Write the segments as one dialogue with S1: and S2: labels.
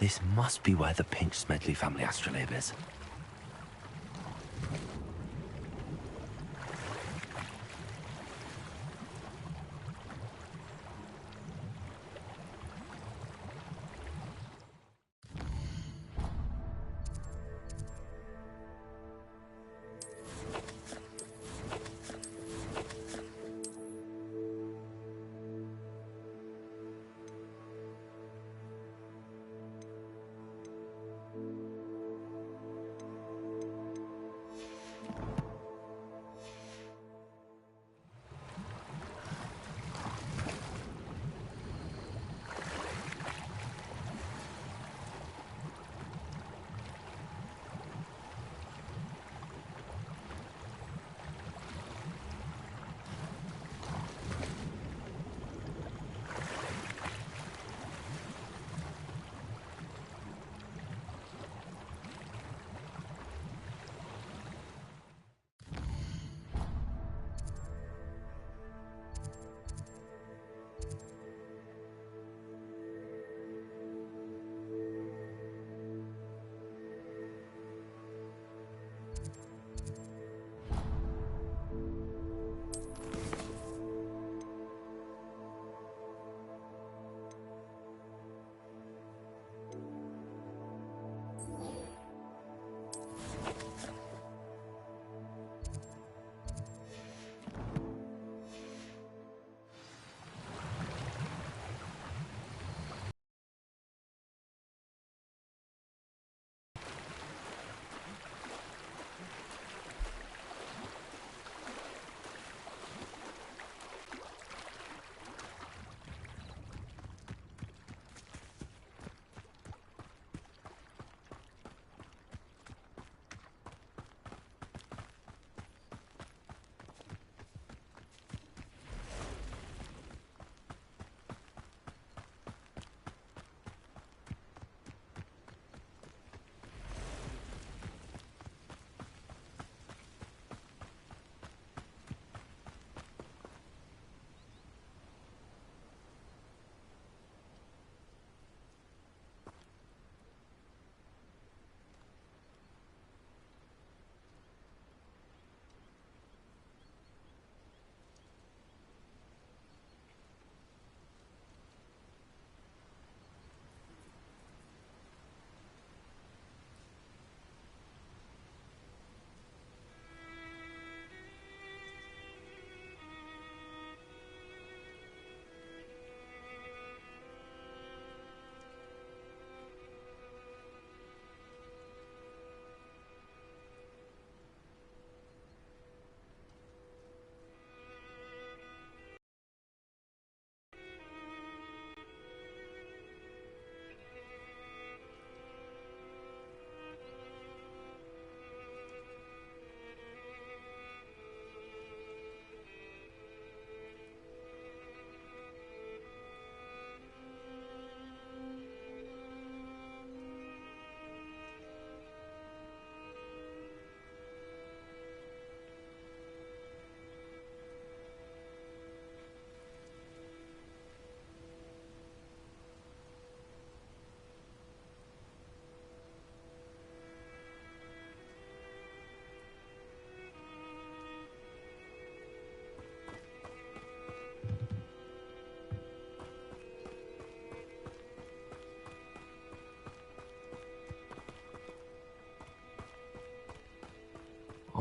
S1: This must be where the Pinch Smedley family astrolabe is.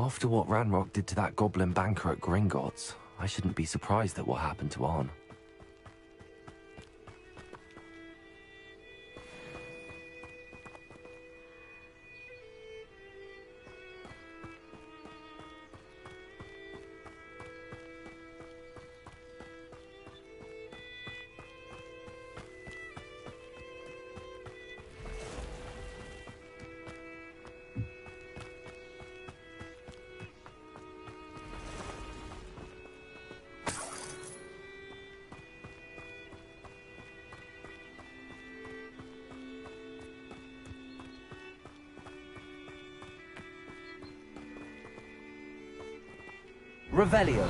S1: After what Ranrock did to that goblin banker at Gringotts, I shouldn't be surprised at what happened to Arn.
S2: Revelio.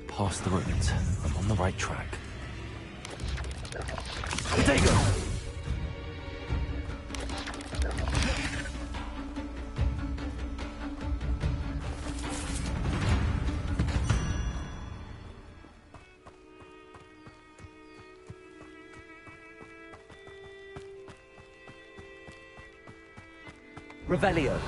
S1: Past the ruins. I'm on the right track.
S2: Potato! Revelio.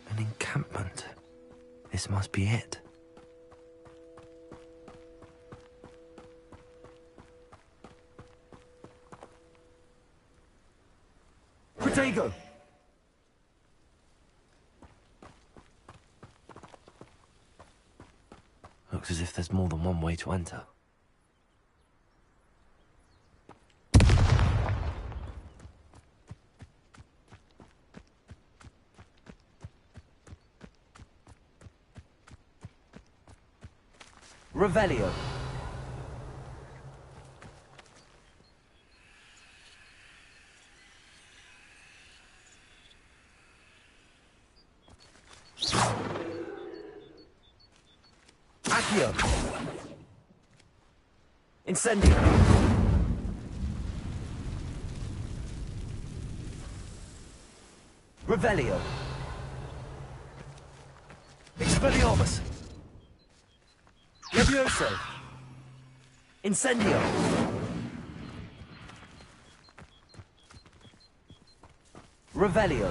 S1: An encampment. This must be it.
S2: Protego!
S1: Looks as if there's more than one way to enter.
S2: Revelio. Accio. Incendio. Revelio. Expelliarmus. Levioso. Incendio. Revelio.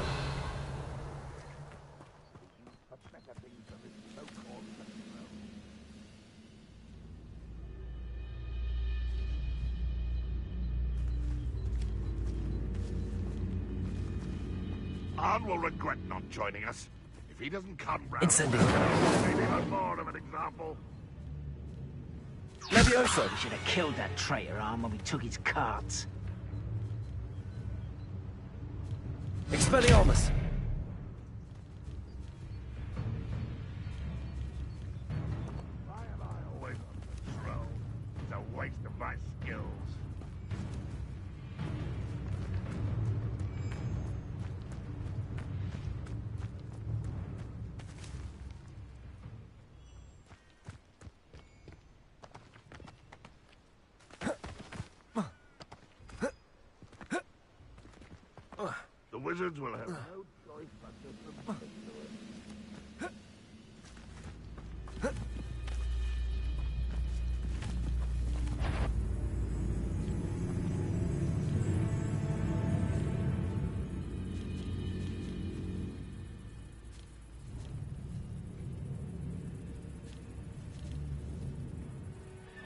S3: Arn will regret not joining us. If he doesn't come round...
S2: Incendio.
S3: Maybe even more of an example.
S2: Levioso.
S4: We should have killed that traitor, Arn, when we took his carts.
S2: Expelliarmus.
S3: Why am I always on patrol? It's a waste of my skills. The wizards will have no choice but to submit to it.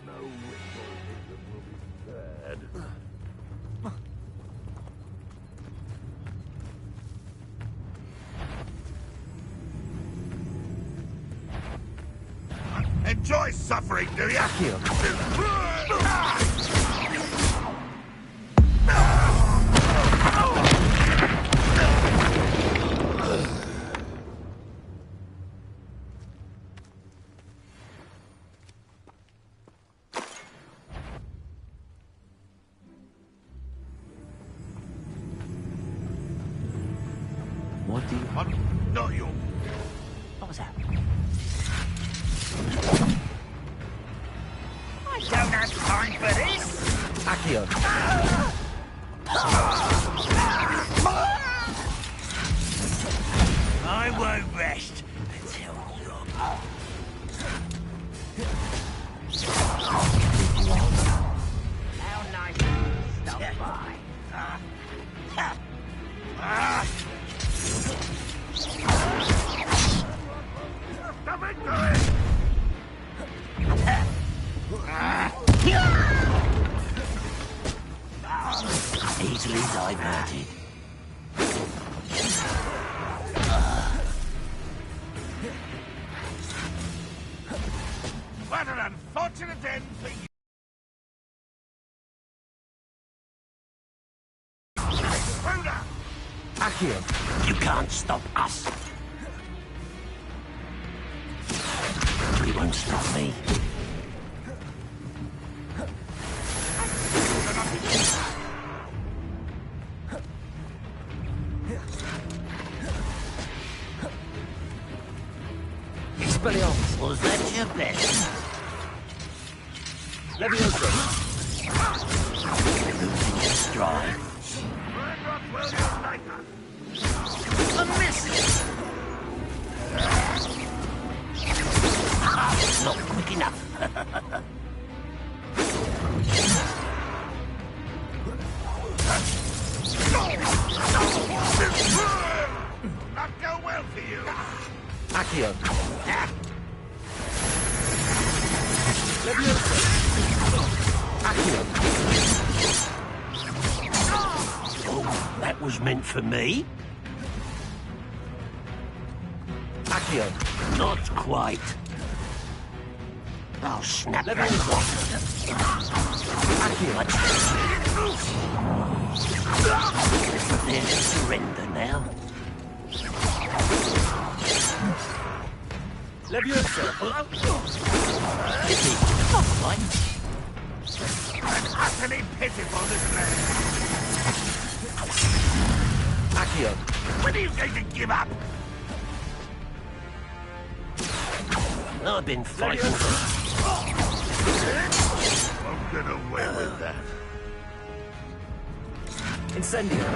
S3: No ritual wizard will be spared. Enjoy suffering, do you?
S4: Don't have time for this!
S2: Accio.
S4: I won't rest until you're... How nice to stop by.
S3: The victory!
S4: Easily diverted.
S3: What an unfortunate end for you. Extruder!
S2: Accio.
S4: You can't stop us. You won't stop me.
S2: Expelliarmus.
S4: Was that your best?
S2: Levioso.
S4: Losing your stride.
S3: What will you like us?
S4: A miss! Not quick enough.
S3: Not go well for you.
S2: Accio. Accio.
S4: Oh, that was meant for me?
S2: Accio.
S4: Not quite. I'll snap that one. There's surrender now.
S2: Levioso.
S4: Pity. Not quite.
S3: An utterly pitiful display.
S2: Accio.
S3: When are you going to give up?
S4: I've been fighting for...
S3: Won't get away with that.
S2: Incendio.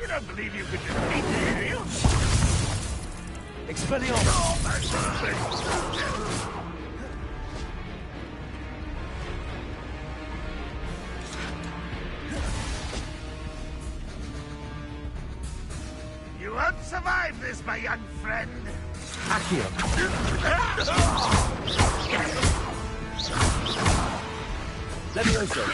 S3: You don't believe you could defeat me, do you?
S2: Expelliarmus.
S3: You won't survive this, my young friend.
S2: Accio. Levioso.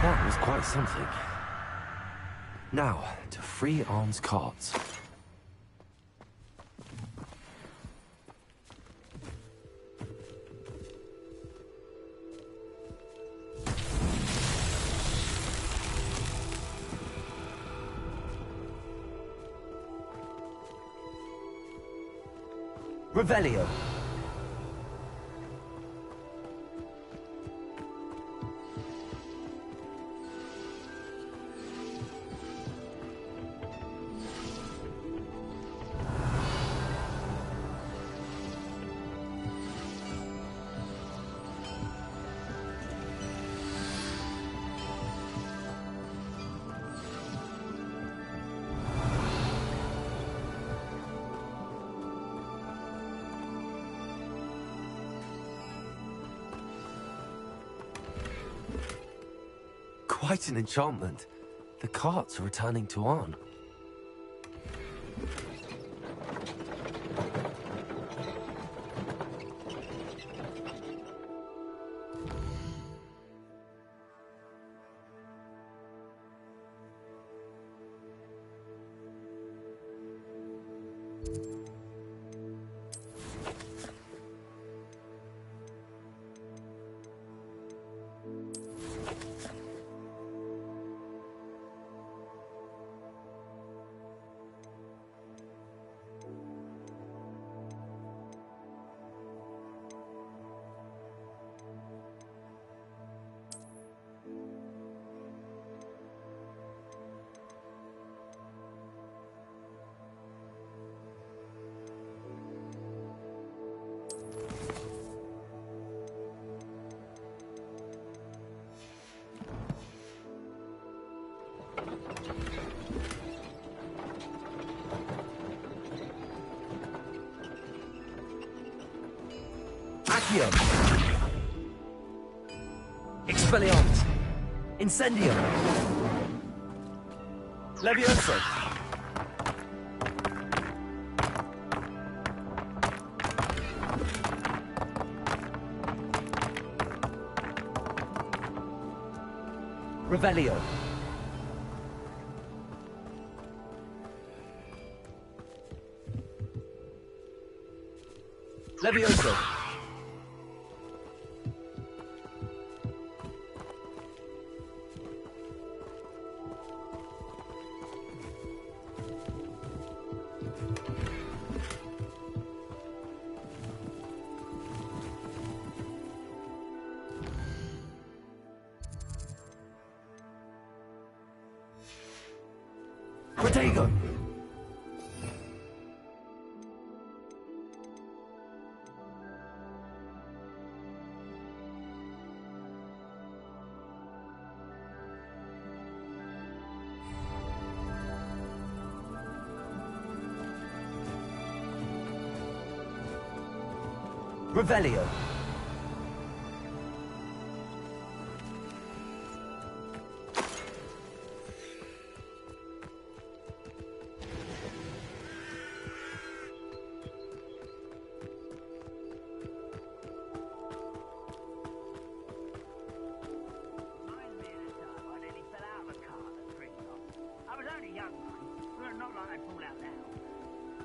S2: That was quite something. Now, to free Arm's carts. Revelio. Quite an enchantment. The carts are returning to Arn. Accio! Expelliarmus! Incendio! Levioso! Revelio! Levioso! Protego! Revelio!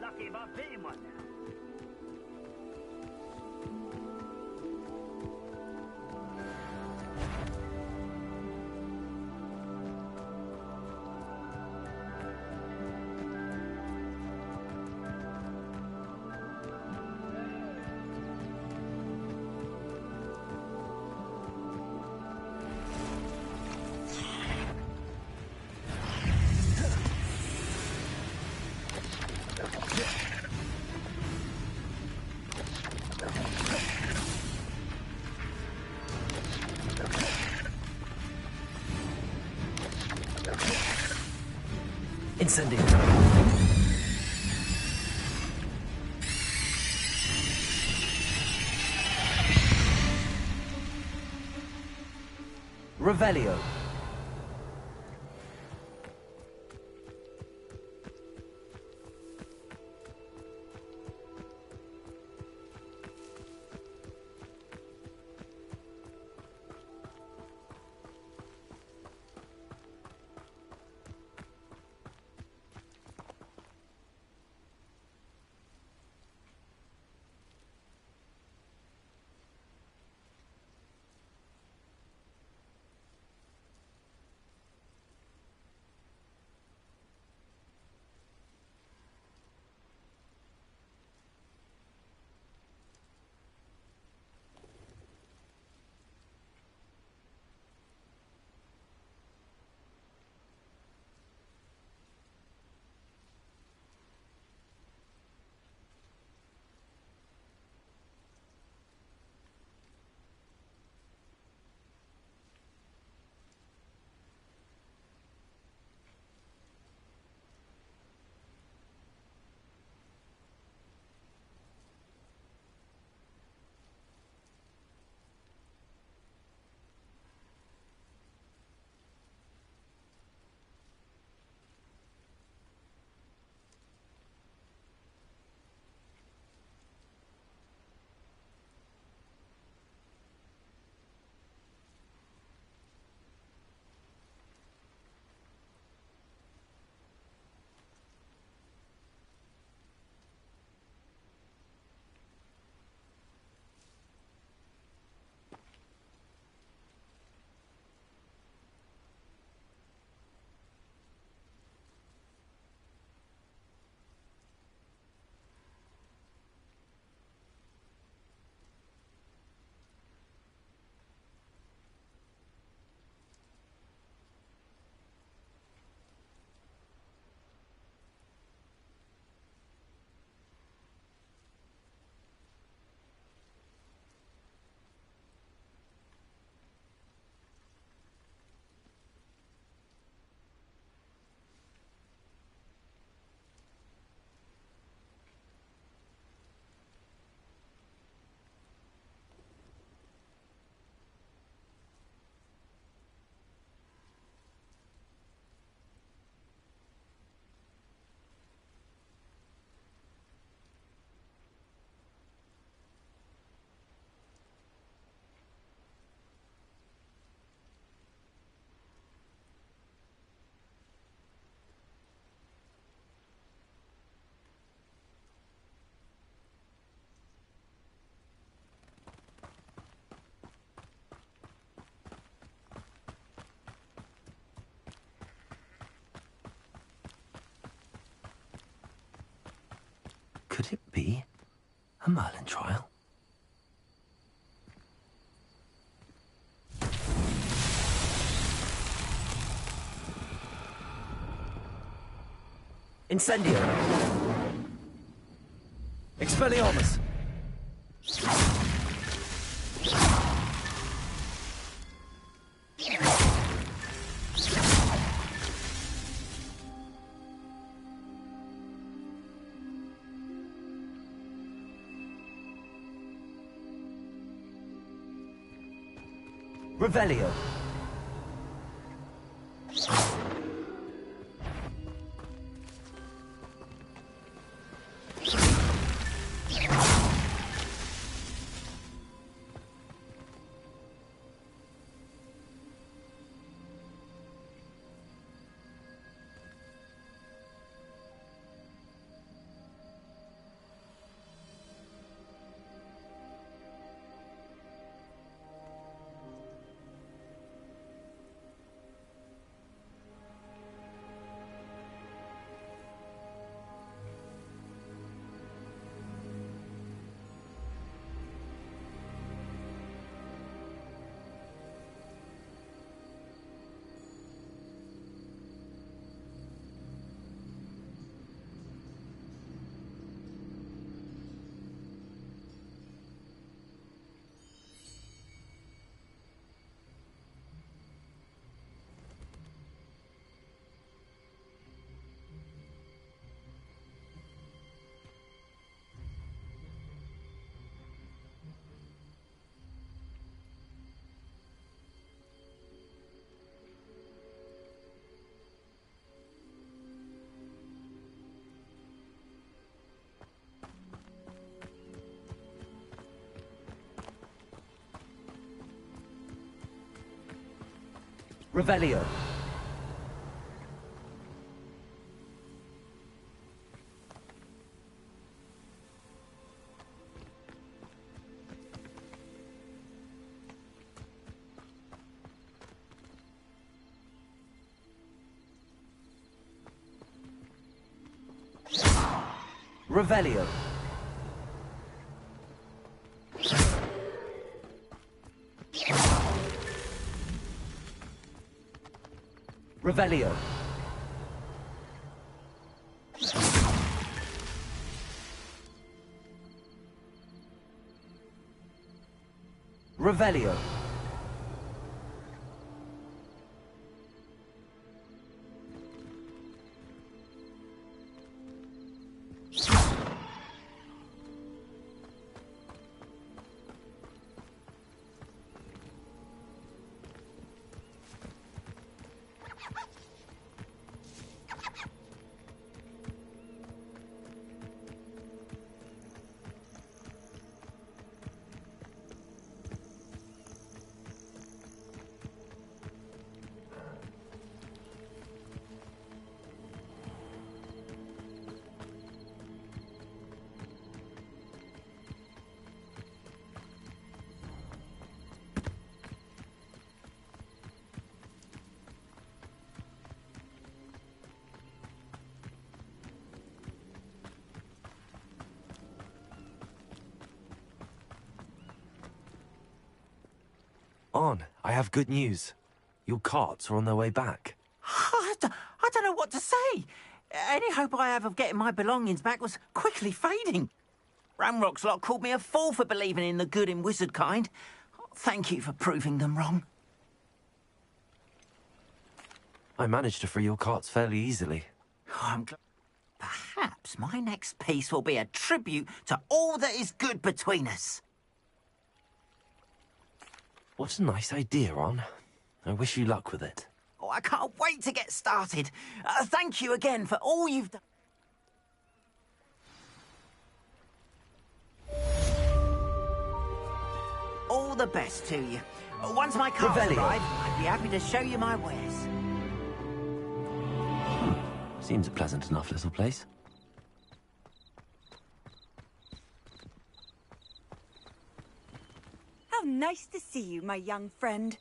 S5: Lucky if I fit in one now.
S2: Incendio! Revelio!
S1: Could it be a Merlin trial? Incendio! Expelliarmus! Revelio! Revelio. Revelio. Revelio. Revelio. On, I have good news. Your carts are on their way back.
S6: I don't know what to say. Any hope I have of getting my belongings back was quickly fading. Ramrock's lot called me a fool for believing in the good in wizard kind. Thank you for proving them wrong.
S1: I managed to free your carts fairly easily.
S6: I'm glad. Perhaps my next piece will be a tribute to all that is good between us.
S1: What a nice idea, On. I wish you luck with it.
S6: Oh, I can't wait to get started. Thank you again for all you've done. All the best to you. Once my car's
S1: Revelio.
S6: arrive, I'd be happy to show you my wares.
S1: Seems a pleasant enough little place.
S7: How nice to see you, my young friend.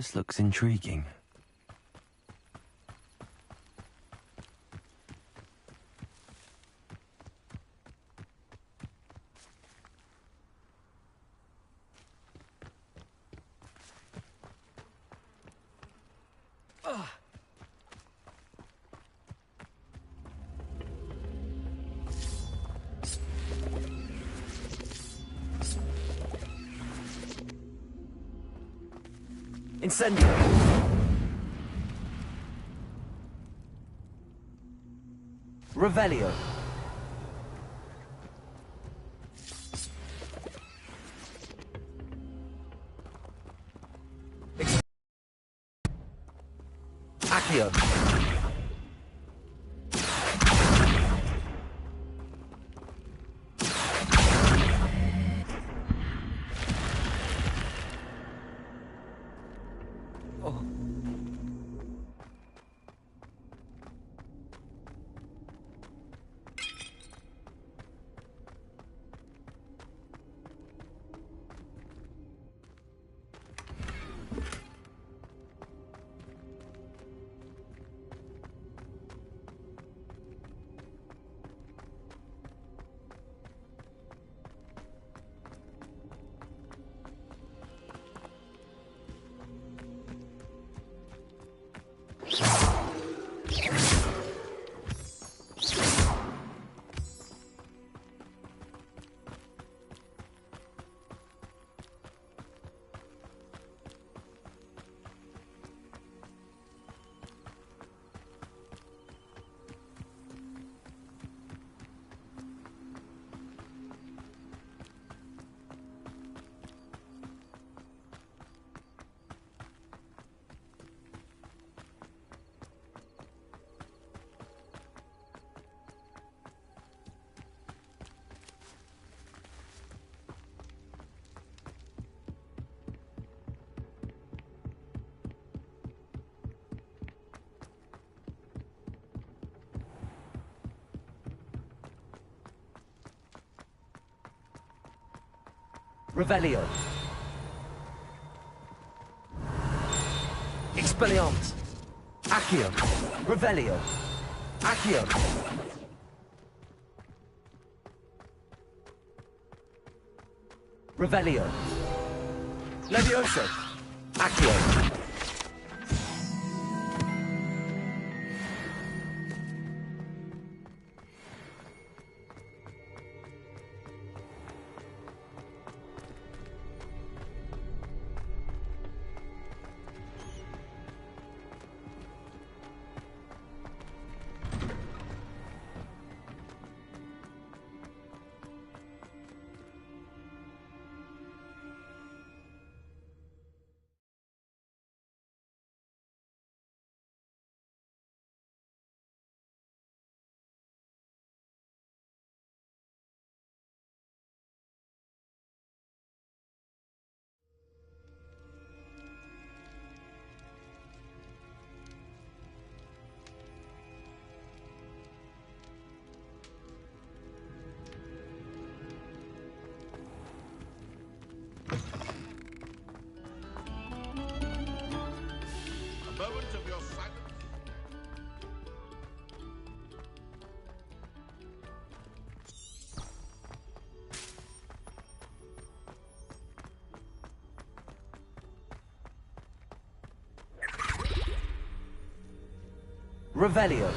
S1: This looks intriguing.
S2: Incendio! Revelio! Accio! Revelio. Expelliarmus. Accio. Revelio. Accio. Revelio. Levioso. Accio.
S3: A moment of your silence.
S2: Revelio.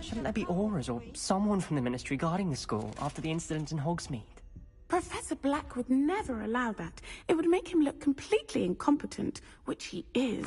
S8: Shouldn't there be Aurors or someone from the Ministry guarding the school after the incident in Hogsmeade?
S9: Professor Black would never allow that. It would make him look completely incompetent, which he is.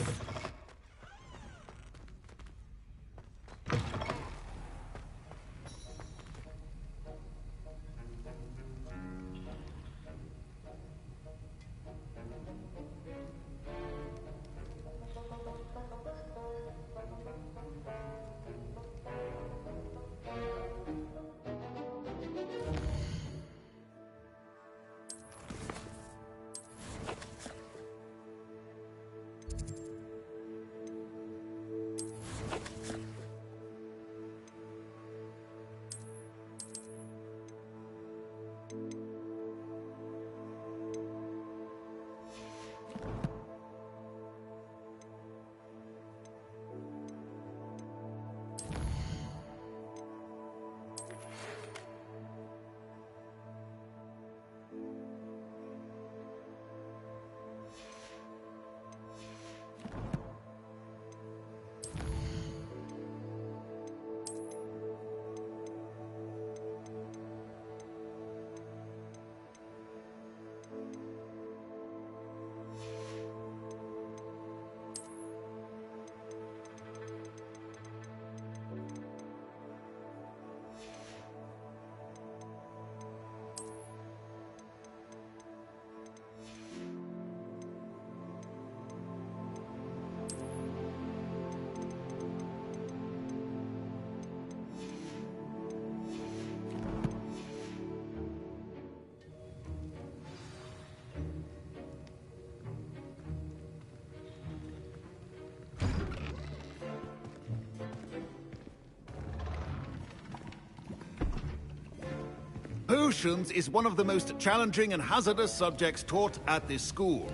S10: Potions is one of the most challenging and hazardous subjects taught at this school.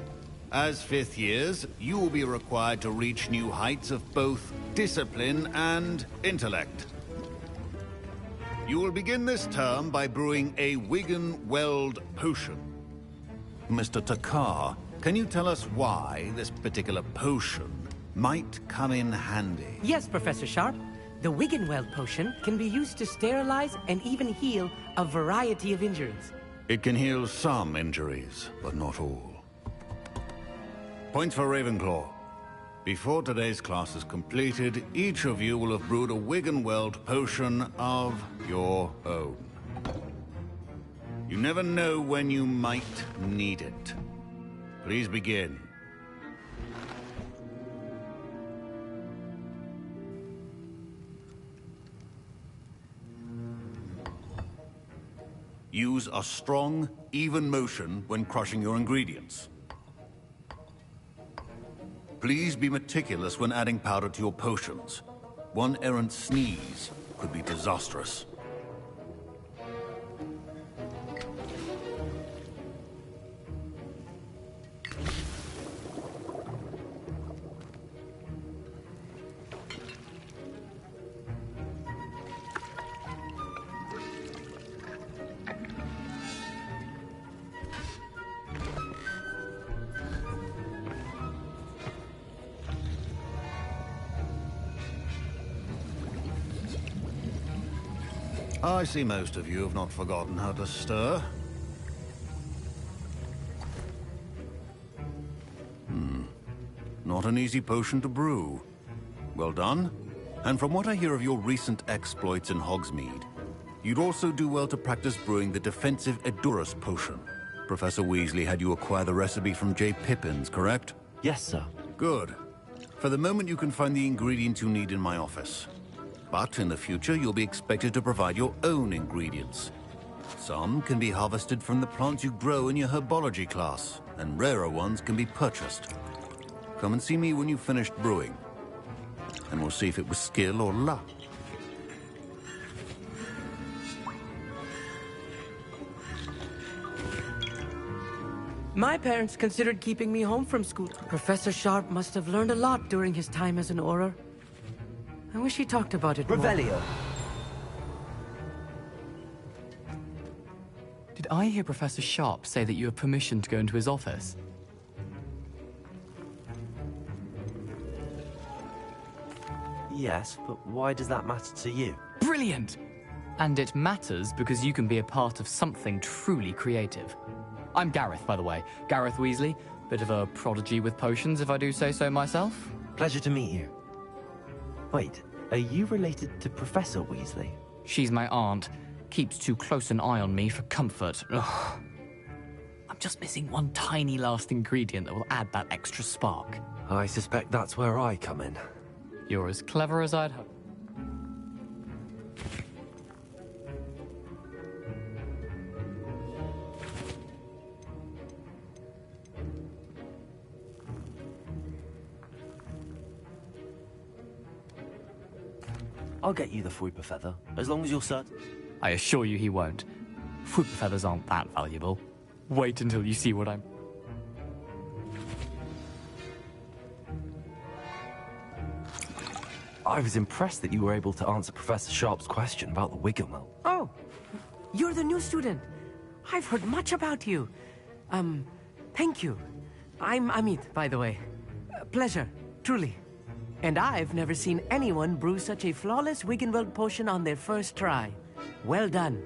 S10: As fifth years, you will be required to reach new heights of both discipline and intellect. You will begin this term by brewing a Wiggenweld potion. Mr. Takar, can you tell us why this particular potion might come in handy?
S8: Yes, Professor Sharp. The Wiggenweld potion can be used to sterilize and even heal a variety of injuries.
S10: It can heal some injuries, but not all. Points for Ravenclaw. Before today's class is completed, each of you will have brewed a Wiggenweld potion of your own. You never know when you might need it. Please begin. Use a strong, even motion when crushing your ingredients. Please be meticulous when adding powder to your potions. One errant sneeze could be disastrous. I see most of you have not forgotten how to stir. Not an easy potion to brew. Well done. And from what I hear of your recent exploits in Hogsmeade, you'd also do well to practice brewing the defensive Edurus potion. Professor Weasley had you acquire the recipe from J. Pippins, correct?
S1: Yes, sir.
S10: Good. For the moment, you can find the ingredients you need in my office. But in the future, you'll be expected to provide your own ingredients. Some can be harvested from the plants you grow in your herbology class, and rarer ones can be purchased. Come and see me when you've finished brewing, and we'll see if it was skill or luck.
S8: My parents considered keeping me home from school. Professor Sharp must have learned a lot during his time as an Auror. I wish he talked about it more.
S2: Revelio.
S11: Did I hear Professor Sharp say that you have permission to go into his office?
S2: Yes, but why does that matter to you?
S11: Brilliant! And it matters because you can be a part of something truly creative. I'm Gareth, by the way. Gareth Weasley. Bit of a prodigy with potions, if I do say so myself.
S2: Pleasure to meet you. Wait, are you related to Professor Weasley?
S11: She's my aunt. Keeps too close an eye on me for comfort. Ugh. I'm just missing one tiny last ingredient that will add that extra spark.
S2: I suspect that's where I come in.
S11: You're as clever as I'd hope.
S2: I'll get you the Fwooper Feather, as long as you're certain.
S11: I assure you he won't. Fwooper feathers aren't that valuable. Wait until you see what I'm...
S2: I was impressed that you were able to answer Professor Sharp's question about the Wigglemill.
S8: Oh, you're the new student. I've heard much about you. Thank you. I'm Amit, by the way. Pleasure, truly. And I've never seen anyone brew such a flawless Wiggenweld potion on their first try. Well done.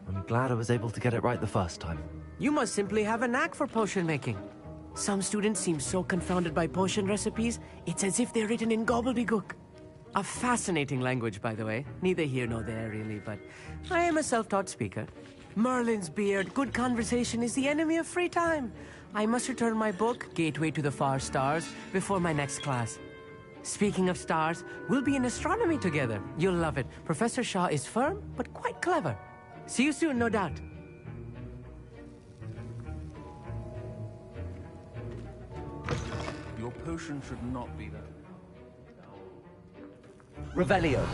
S2: I'm glad I was able to get it right the first time.
S8: You must simply have a knack for potion making. Some students seem so confounded by potion recipes, it's as if they're written in gobbledygook. A fascinating language, by the way. Neither here nor there, really, but I am a self-taught speaker. Merlin's beard, good conversation is the enemy of free time. I must return my book, Gateway to the Far Stars, before my next class. Speaking of stars, we'll be in astronomy together. You'll love it. Professor Shaw is firm, but quite clever. See you soon, no doubt.
S10: Your potion should not be that.
S2: Revelio.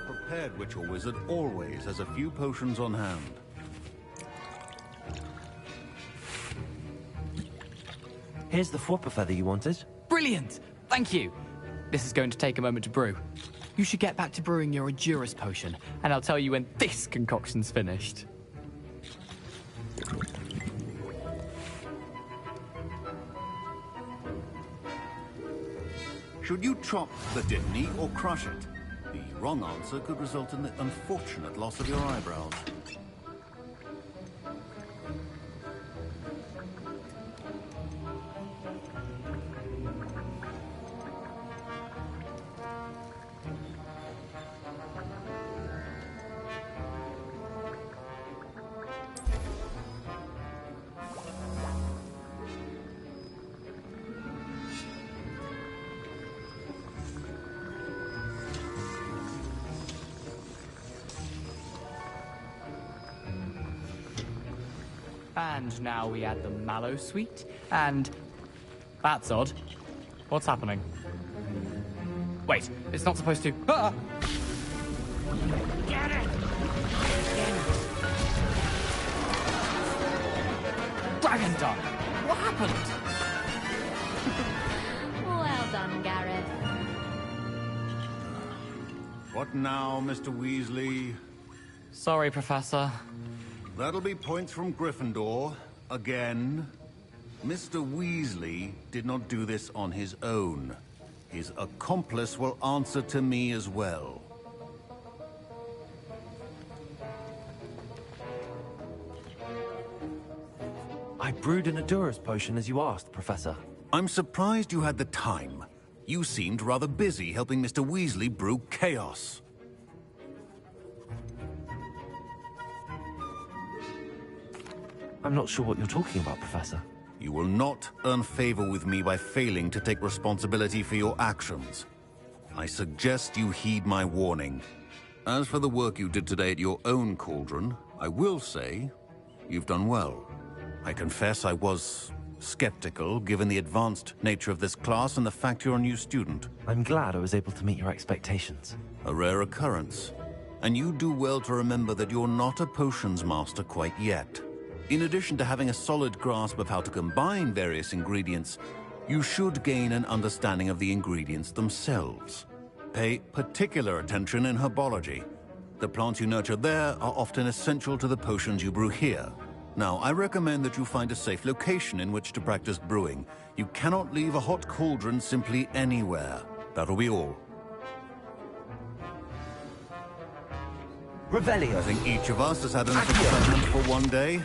S10: Prepared Witcher Wizard always has a few potions on hand.
S2: Here's the Fwooper Feather you wanted.
S11: Brilliant! Thank you! This is going to take a moment to brew. You should get back to brewing your Edurus potion, and I'll tell you when this concoction's finished.
S10: Should you chop the Dipney or crush it? The wrong answer could result in the unfortunate loss of your eyebrows.
S11: And now we add the mallow sweet, and... That's odd. What's happening? Wait, it's not supposed to... Ah!
S5: Get it!
S11: Dragon Dog! What happened?
S12: Well done, Gareth.
S10: What now, Mr. Weasley?
S11: Sorry, Professor.
S10: That'll be points from Gryffindor, again. Mr. Weasley did not do this on his own. His accomplice will answer to me as well.
S1: I brewed an Adurus potion as you asked, Professor.
S10: I'm surprised you had the time. You seemed rather busy helping Mr. Weasley brew chaos.
S1: I'm not sure what you're talking about, Professor.
S10: You will not earn favor with me by failing to take responsibility for your actions. I suggest you heed my warning. As for the work you did today at your own cauldron, I will say you've done well. I confess I was skeptical, given the advanced nature of this class and the fact you're a new student.
S1: I'm glad I was able to meet your expectations.
S10: A rare occurrence. And you do well to remember that you're not a potions master quite yet. In addition to having a solid grasp of how to combine various ingredients, you should gain an understanding of the ingredients themselves. Pay particular attention in herbology. The plants you nurture there are often essential to the potions you brew here. Now, I recommend that you find a safe location in which to practice brewing. You cannot leave a hot cauldron simply anywhere. That'll be all.
S2: Revelio.
S10: I think each of us has had enough excitement for one day.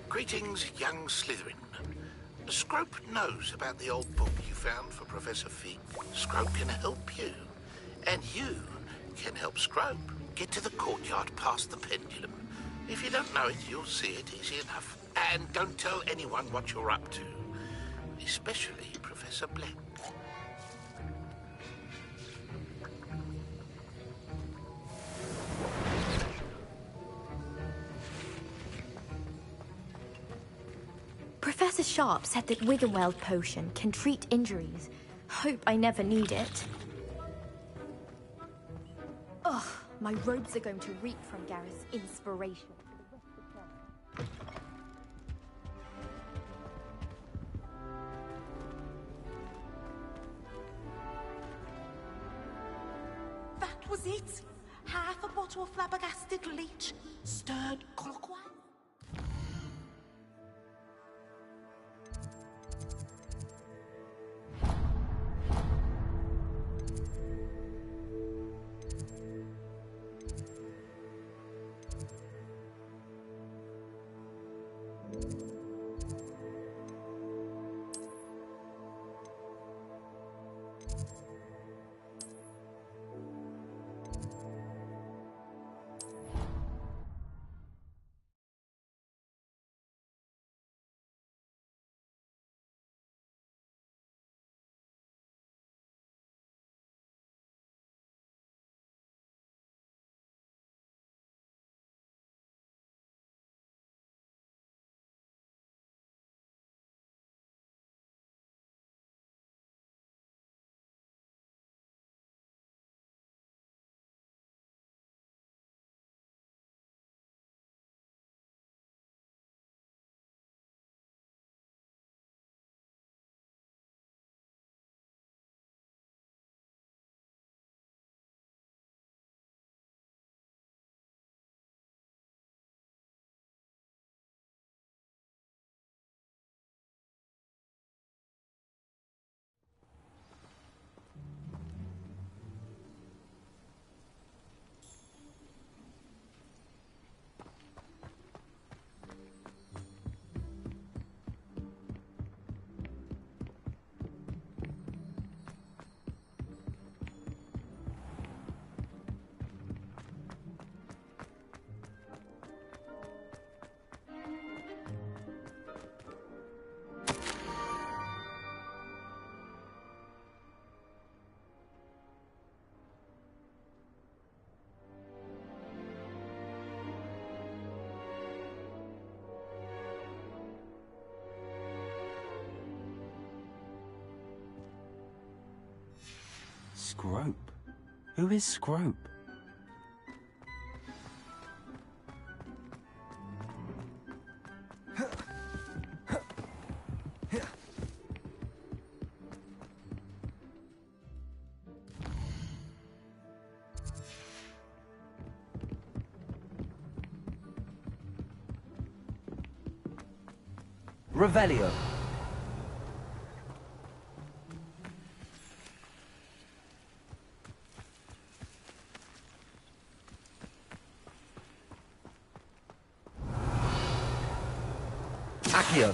S3: Greetings, young Slytherin. Scrope knows about the old book you found for Professor Fig. Scrope can help you. And you can help Scrope get to the courtyard past the pendulum. If you don't know it, you'll see it easy enough. And don't tell anyone what you're up to. Especially Professor Black.
S12: Professor Sharp said that Wiggenweld potion can treat injuries. Hope I never need it. Ugh, my robes are going to reek from Gareth's inspiration.
S9: That was it. Half a bottle of flabbergasted leech, stirred clockwise.
S1: Scrope? Who is Scrope? Revelio. Accio.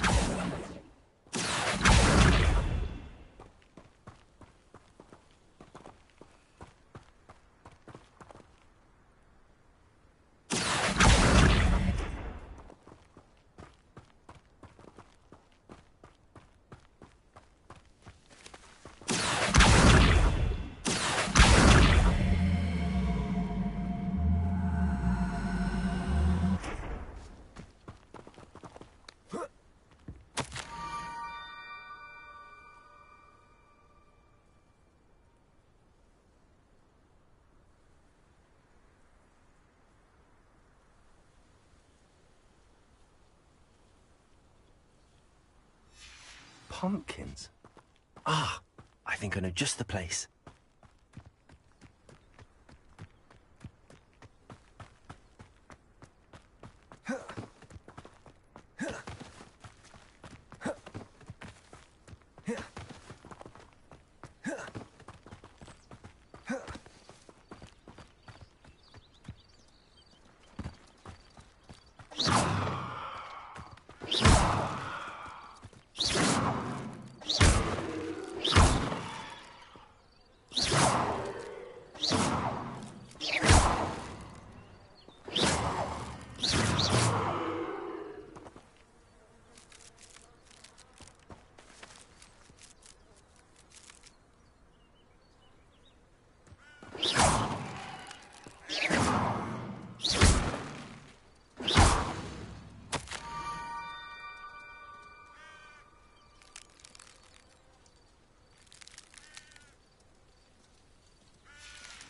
S1: Pumpkins? Ah, I think I know just the place.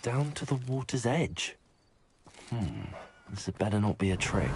S1: Down to the water's edge. This had better not be a trick.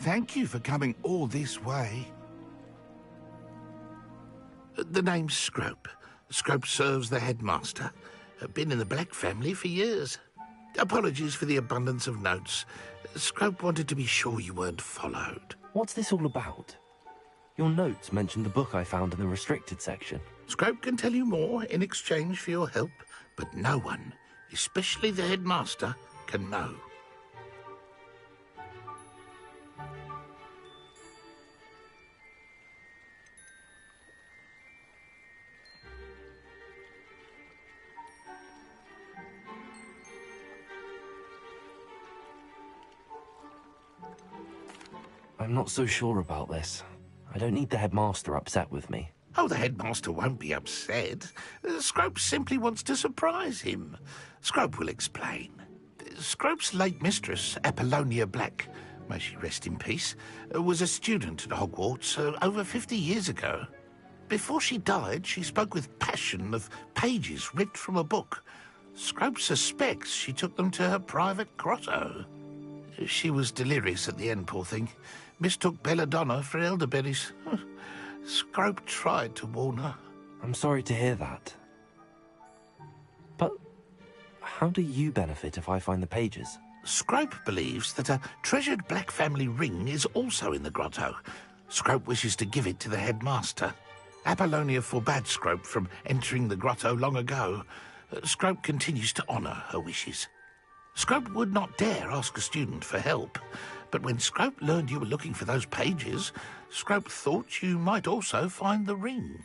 S3: Thank you for coming all this way. The name's Scrope. Scrope serves the headmaster. Been in the Black family for years. Apologies for the abundance of notes. Scrope wanted to be sure you weren't followed.
S1: What's this all about? Your notes mentioned the book I found in the restricted section.
S3: Scrope can tell you more in exchange for your help, but no one, especially the headmaster, can know.
S1: I'm not so sure about this. I don't need the headmaster upset with me.
S3: Oh, the headmaster won't be upset. Scrope simply wants to surprise him. Scrope will explain. Scrope's late mistress, Apollonia Black, may she rest in peace, was a student at Hogwarts over 50 years ago. Before she died, she spoke with passion of pages ripped from a book. Scrope suspects she took them to her private grotto. She was delirious at the end, poor thing. Mistook belladonna for elderberries. Scrope tried to warn her.
S1: I'm sorry to hear that. But how do you benefit if I find the pages?
S3: Scrope believes that a treasured Black family ring is also in the grotto. Scrope wishes to give it to the headmaster. Apollonia forbade Scrope from entering the grotto long ago. Scrope continues to honour her wishes. Scrope would not dare ask a student for help, but when Scrope learned you were looking for those pages, Scrope thought you might also find the ring.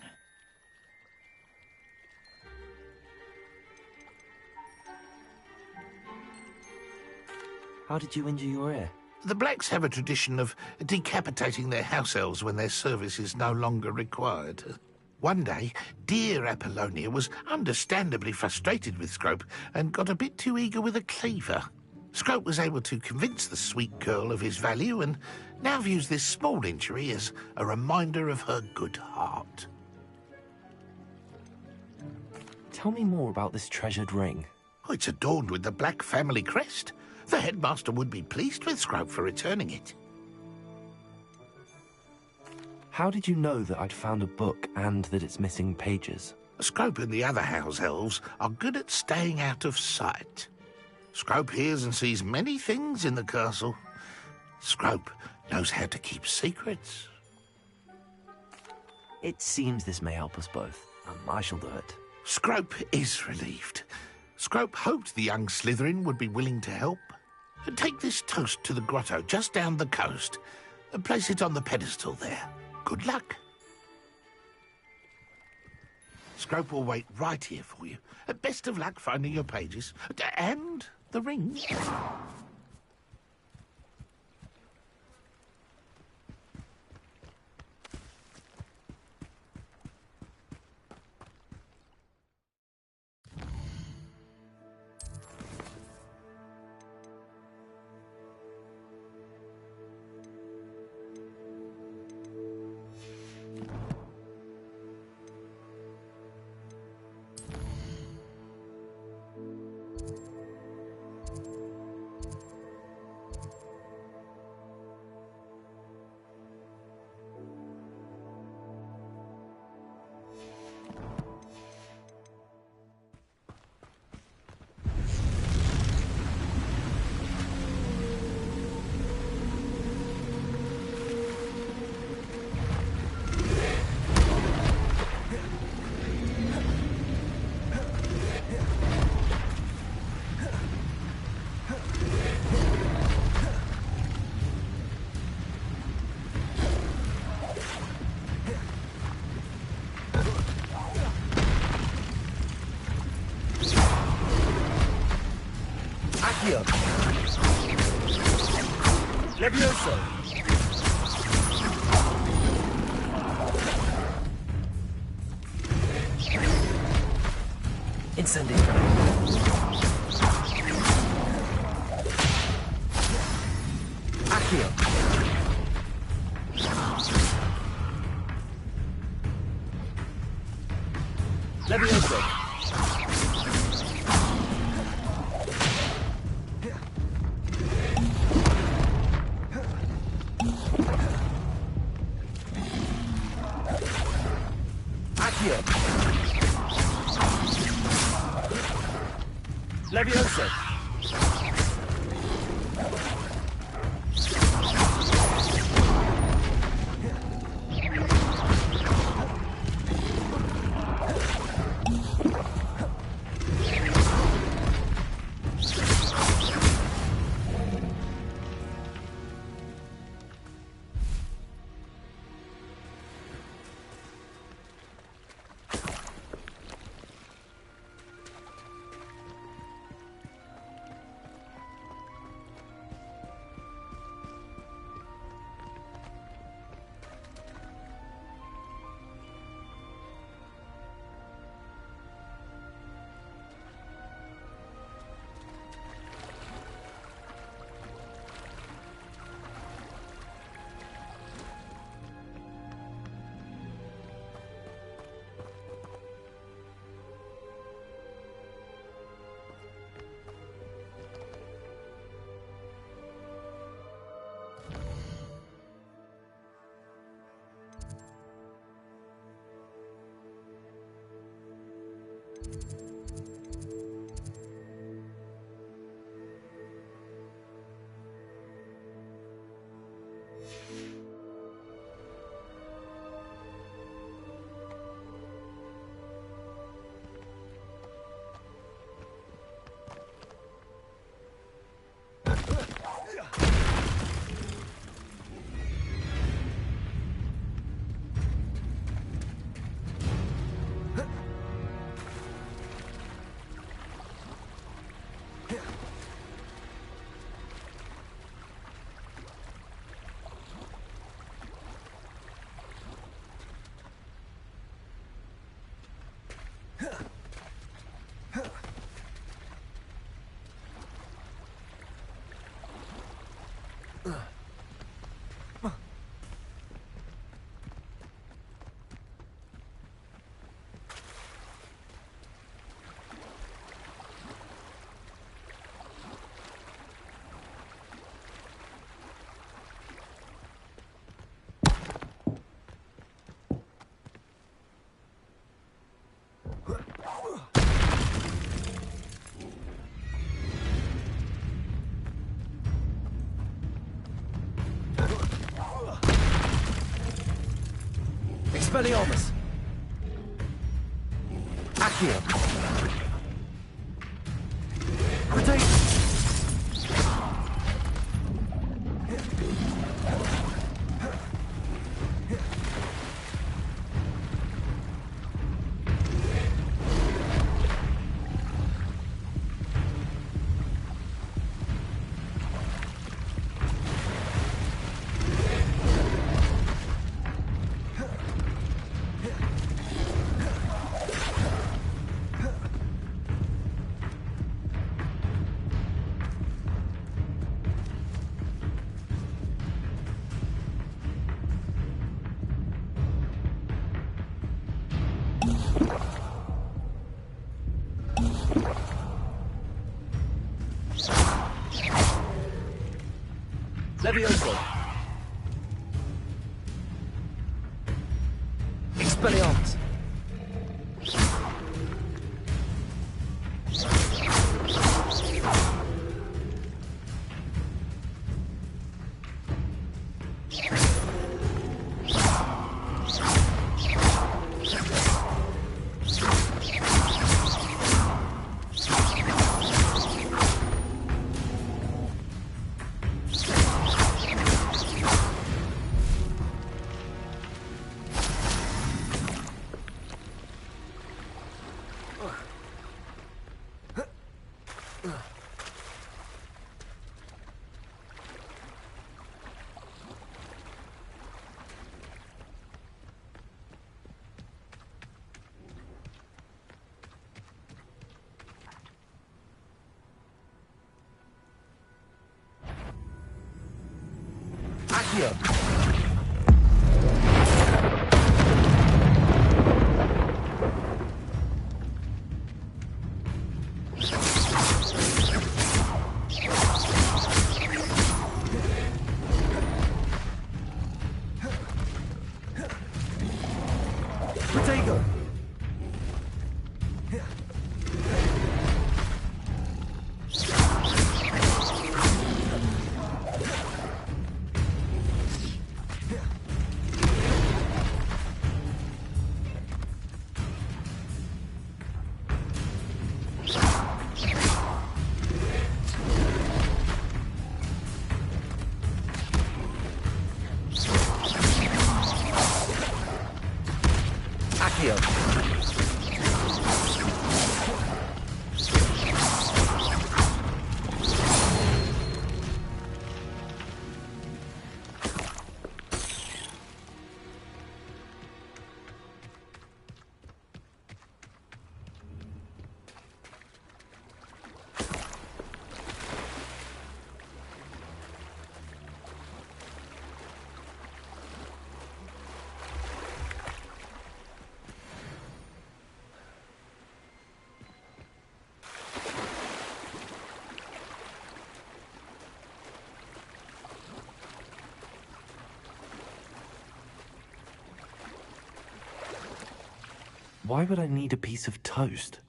S1: How did you injure your ear?
S3: The Blacks have a tradition of decapitating their house elves when their service is no longer required. One day, dear Apollonia was understandably frustrated with Scrope and got a bit too eager with a cleaver. Scrope was able to convince the sweet girl of his value and now views this small injury as a reminder of her good heart.
S1: Tell me more about this treasured ring.
S3: Oh, it's adorned with the Black family crest. The headmaster would be pleased with Scrope for returning it.
S1: How did you know that I'd found a book and that it's missing pages?
S3: Scrope and the other house elves are good at staying out of sight. Scrope hears and sees many things in the castle. Scrope knows how to keep secrets.
S1: It seems this may help us both. I shall do it.
S3: Scrope is relieved. Scrope hoped the young Slytherin would be willing to help. Take this toast to the grotto just down the coast and place it on the pedestal there. Good luck. Scrope will wait right here for you. Best of luck finding your pages. And the ring.
S2: Levioso. Incendio. Accio. Levioso. Levioso. Expelliarmus! Accio! Rotate! Levioso! Expelliarmus! Accio! Protego! Accio!
S1: Why would I need a piece of toast?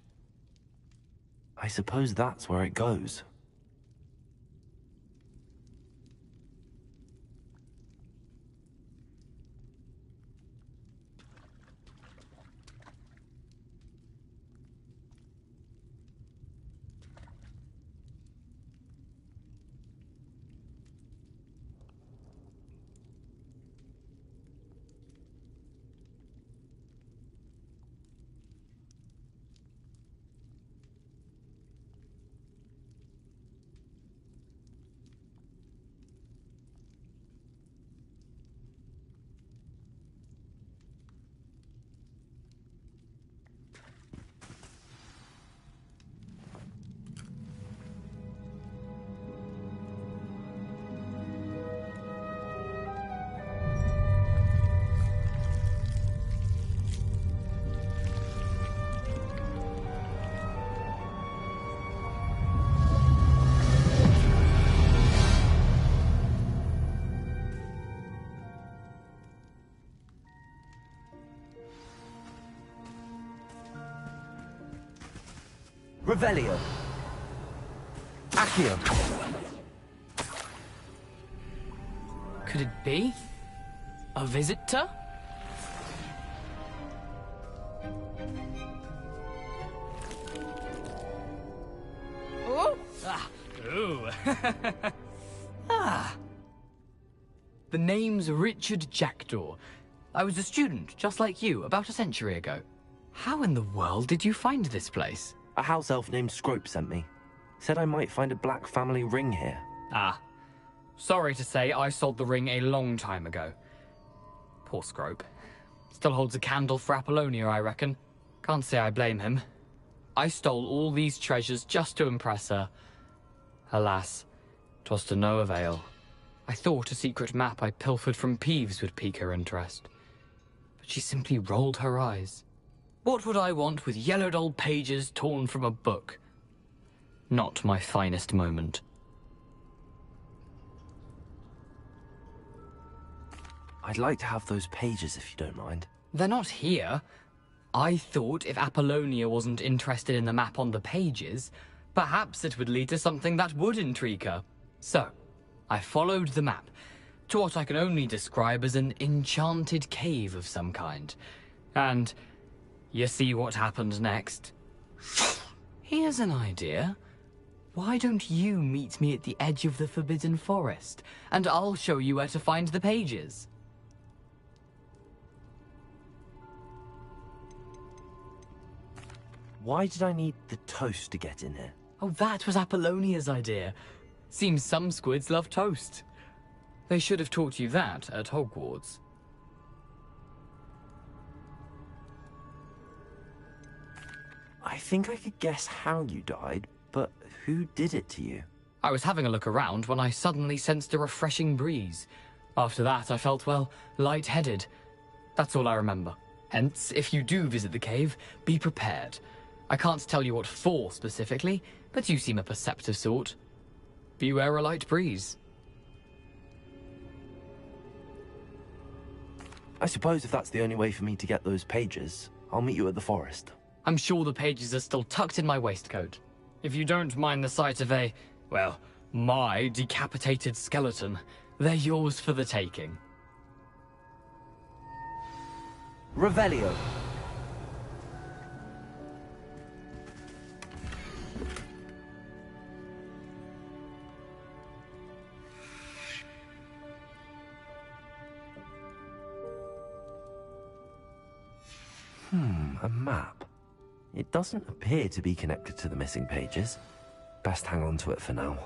S1: I suppose that's where it goes.
S2: Revelio. Accio.
S11: Could it be? A visitor? The name's Richard Jackdaw. I was a student, just like you, about a century ago. How in the world did you find this place?
S1: A house elf named Scrope sent me. Said I might find a black family ring here.
S11: Ah. Sorry to say, I sold the ring a long time ago. Poor Scrope. Still holds a candle for Apollonia, I reckon. Can't say I blame him. I stole all these treasures just to impress her. Alas, 'twas to no avail. I thought a secret map I pilfered from Peeves would pique her interest. But she simply rolled her eyes. What would I want with yellowed old pages torn from a book? Not my finest moment.
S1: I'd like to have those pages if you don't mind.
S11: They're not here. I thought if Apollonia wasn't interested in the map on the pages, perhaps it would lead to something that would intrigue her. So, I followed the map to what I can only describe as an enchanted cave of some kind. And you see what happened next? Here's an idea. Why don't you meet me at the edge of the Forbidden Forest, and I'll show you where to find the pages?
S1: Why did I need the toast to get in here?
S11: Oh, that was Apollonia's idea. Seems some squids love toast. They should have taught you that at Hogwarts.
S1: I think I could guess how you died, but who did it to you?
S11: I was having a look around when I suddenly sensed a refreshing breeze. After that, I felt, well, lightheaded. That's all I remember. Hence, if you do visit the cave, be prepared. I can't tell you what for specifically, but you seem a perceptive sort. Beware a light breeze.
S1: I suppose if that's the only way for me to get those pages, I'll meet you at the forest.
S11: I'm sure the pages are still tucked in my waistcoat. If you don't mind the sight of a, well, my decapitated skeleton, they're yours for the taking.
S1: Revelio. A map. It doesn't appear to be connected to the missing pages. Best hang on to it for now.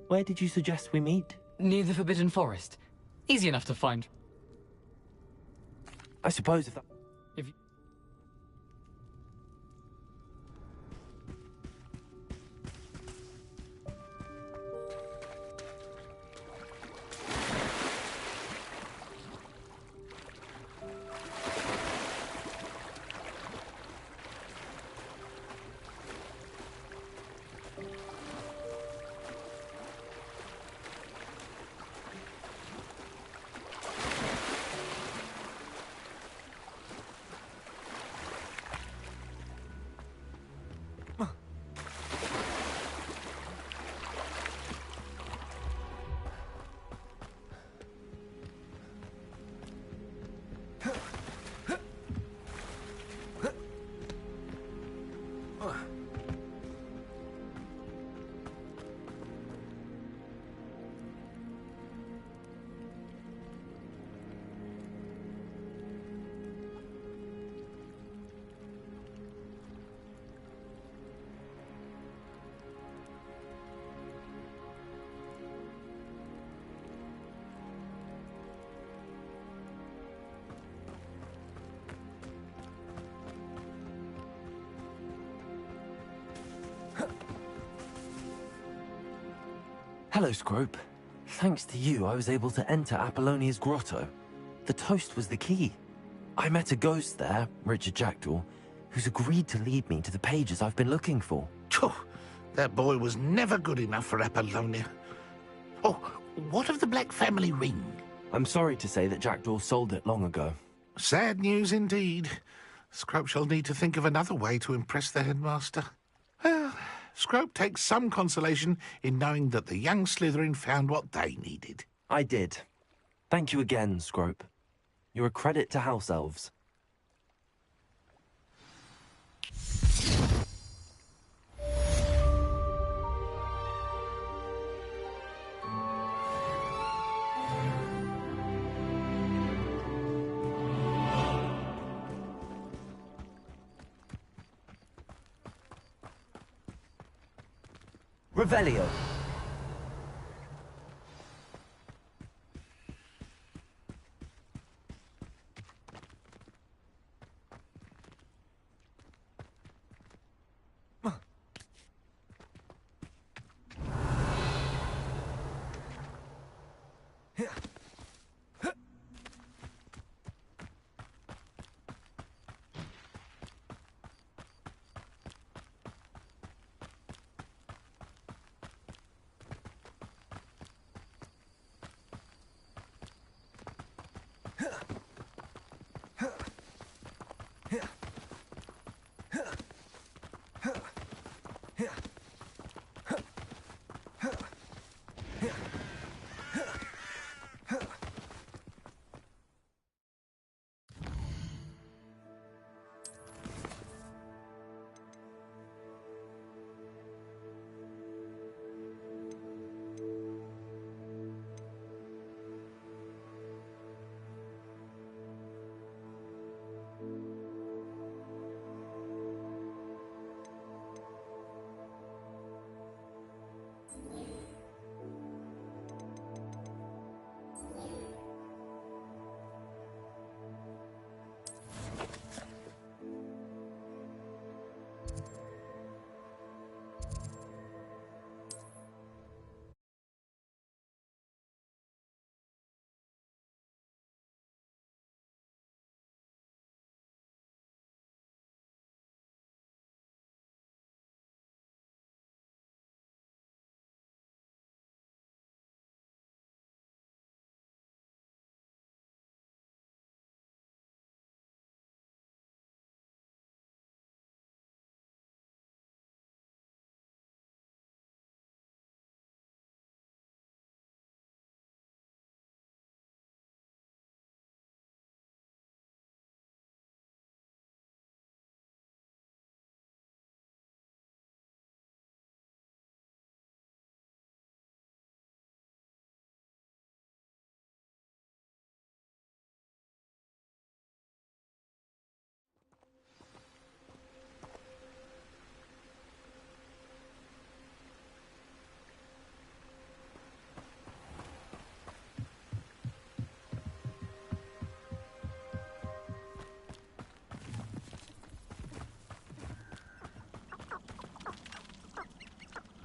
S1: Where did you suggest we meet?
S11: Near the Forbidden Forest. Easy enough to find.
S1: I suppose if that...
S11: If you...
S1: Hello, Scrope. Thanks to you, I was able to enter Apollonia's grotto. The toast was the key. I met a ghost there, Richard Jackdaw, who's agreed to lead me to the pages I've been looking for.
S3: That boy was never good enough for Apollonia. Oh, what of the Black family ring?
S1: I'm sorry to say that Jackdaw sold it long ago.
S3: Sad news indeed. Scrope shall need to think of another way to impress the headmaster. Well, Scrope takes some consolation in knowing that the young Slytherin found what they needed.
S1: I did. Thank you again, Scrope. You're a credit to House Elves. Revelio.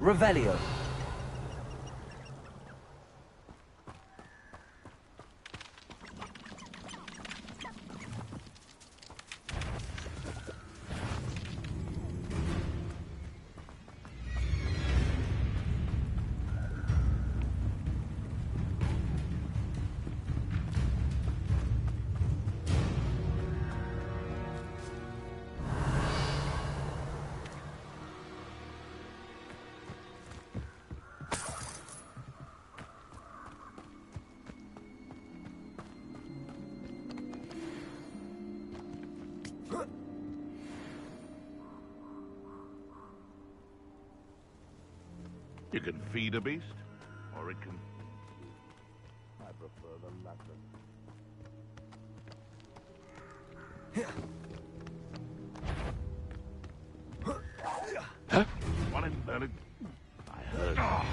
S1: Revelio.
S13: You can feed a beast, or it can... I prefer the latter. Huh? Want it, Merlin? I heard.
S14: Oh,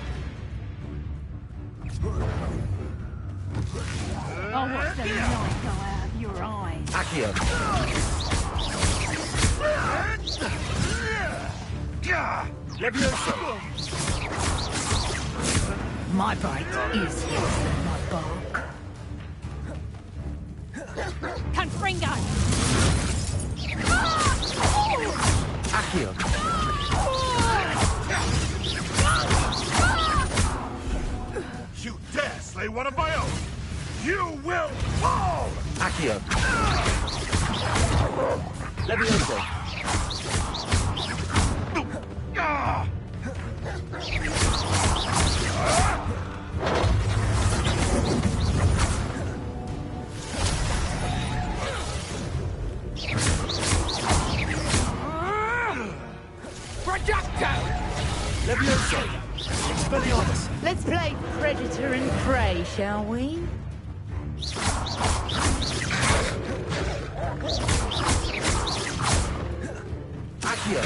S14: what's the light go out of your eyes?
S1: Accio. Levioso.
S14: My bite is worse than my bark. Confringo!
S1: Accio.
S13: You dare slay one of my own! You will fall!
S1: Accio. Levioso.
S14: Levioso! Expelliarmus! Let's play predator and prey, shall we?
S1: Accio!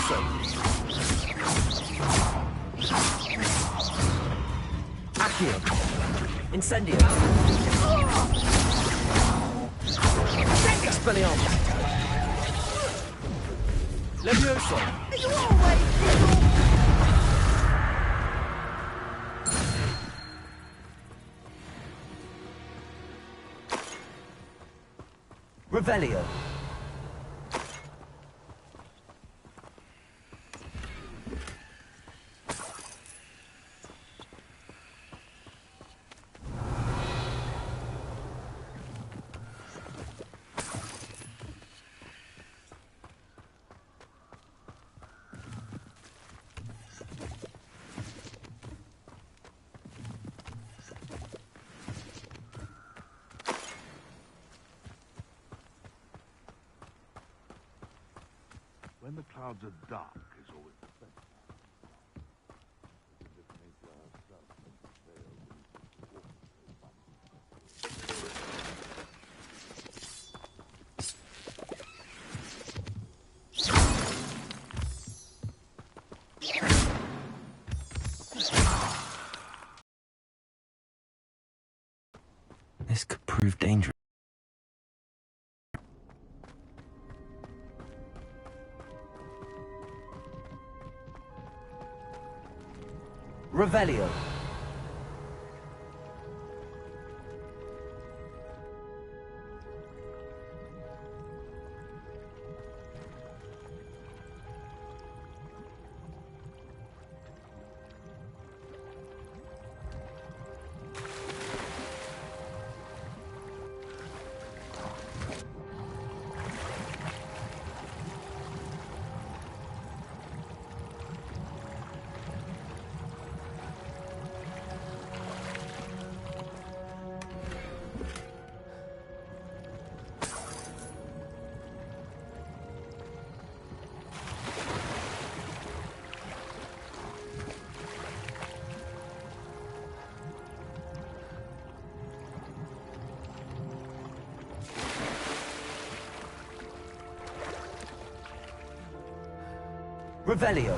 S1: Levioso! Accio! Incendio! Expelliarmus! Levioso!
S14: Are you always single?
S1: Revelio!
S13: When the clouds are dark is always the best.
S1: This could prove dangerous. Revelio. Revelio.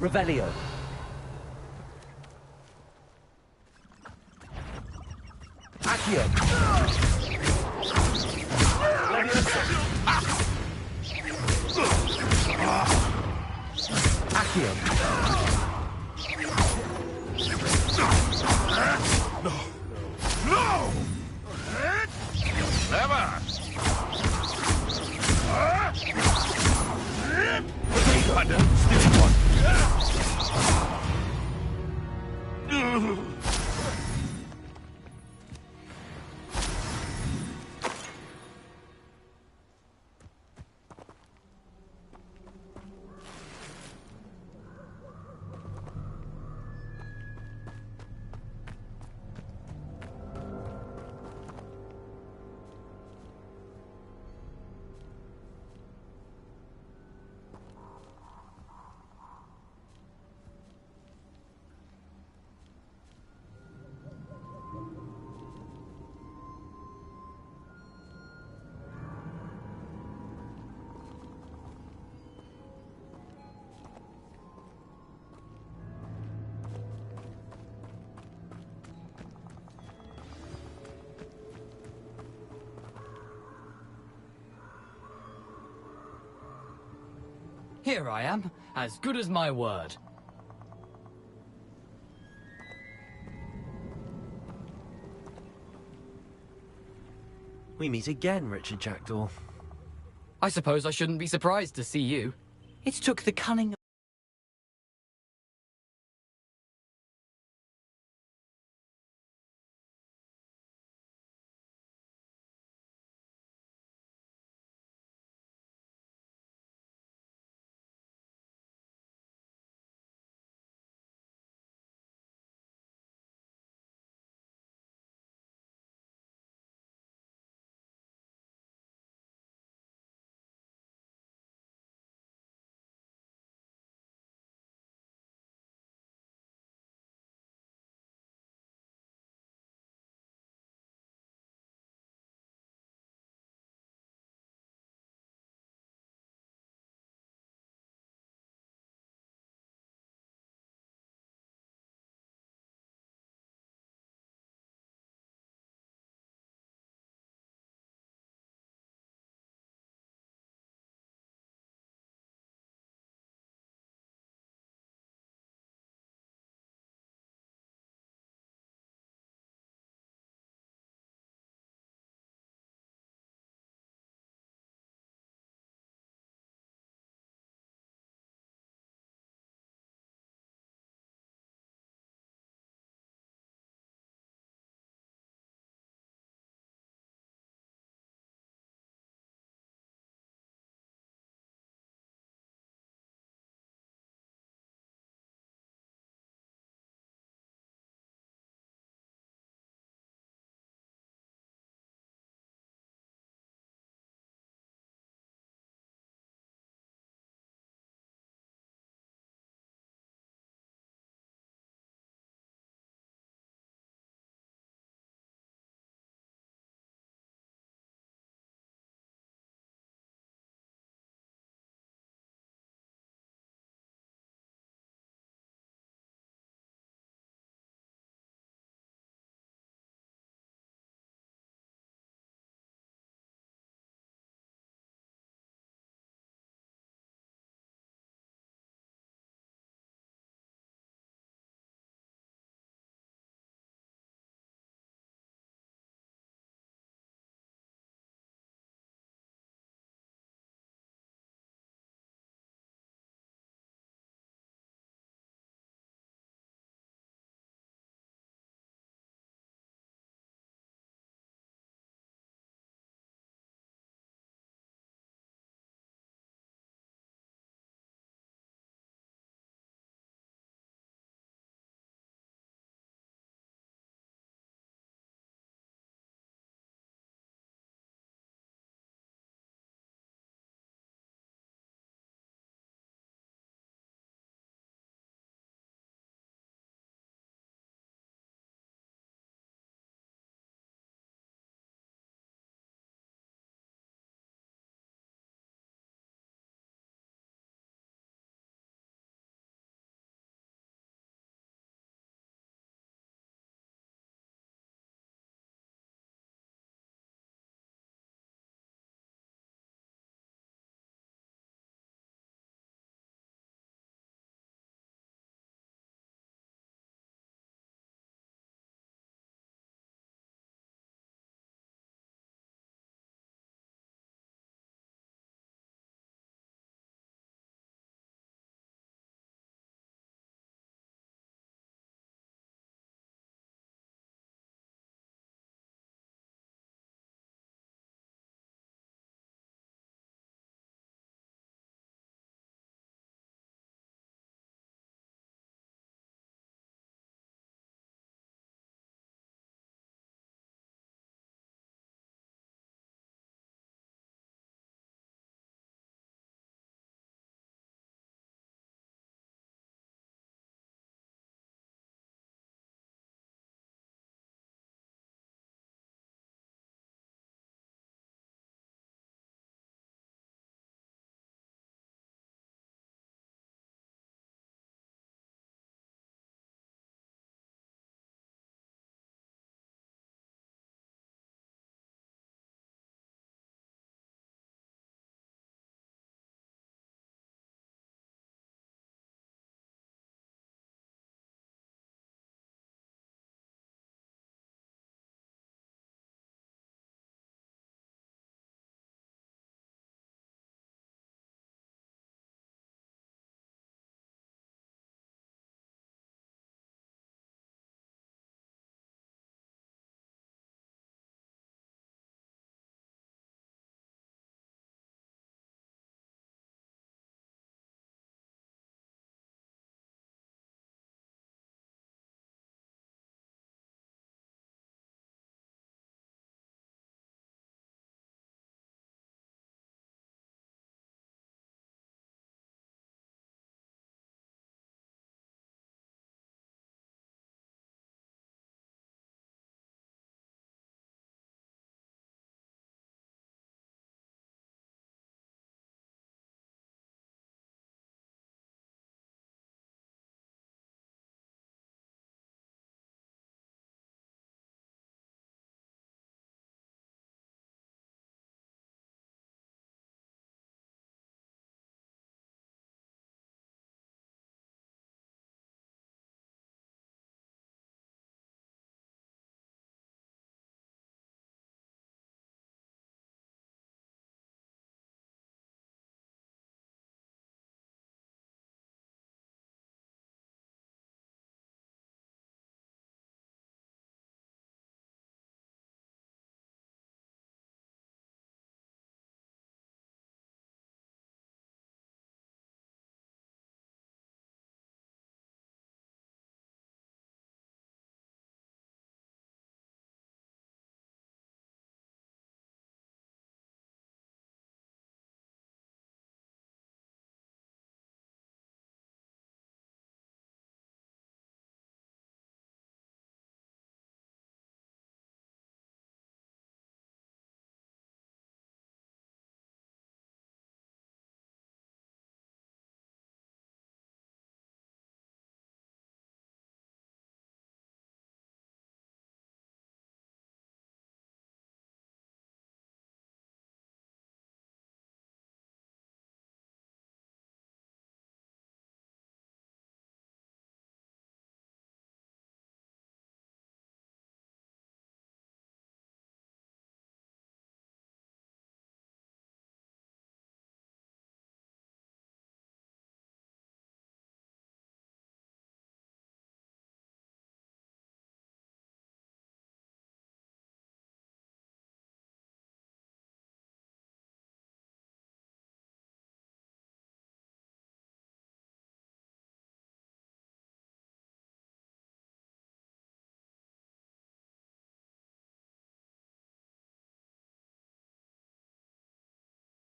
S1: Revelio. Accio. Accio.
S13: No! No! Never! Thunder, still one.
S11: Here I am, as good as my word.
S1: We meet again, Richard Jackdaw.
S11: I suppose I shouldn't be surprised to see you. It took the cunning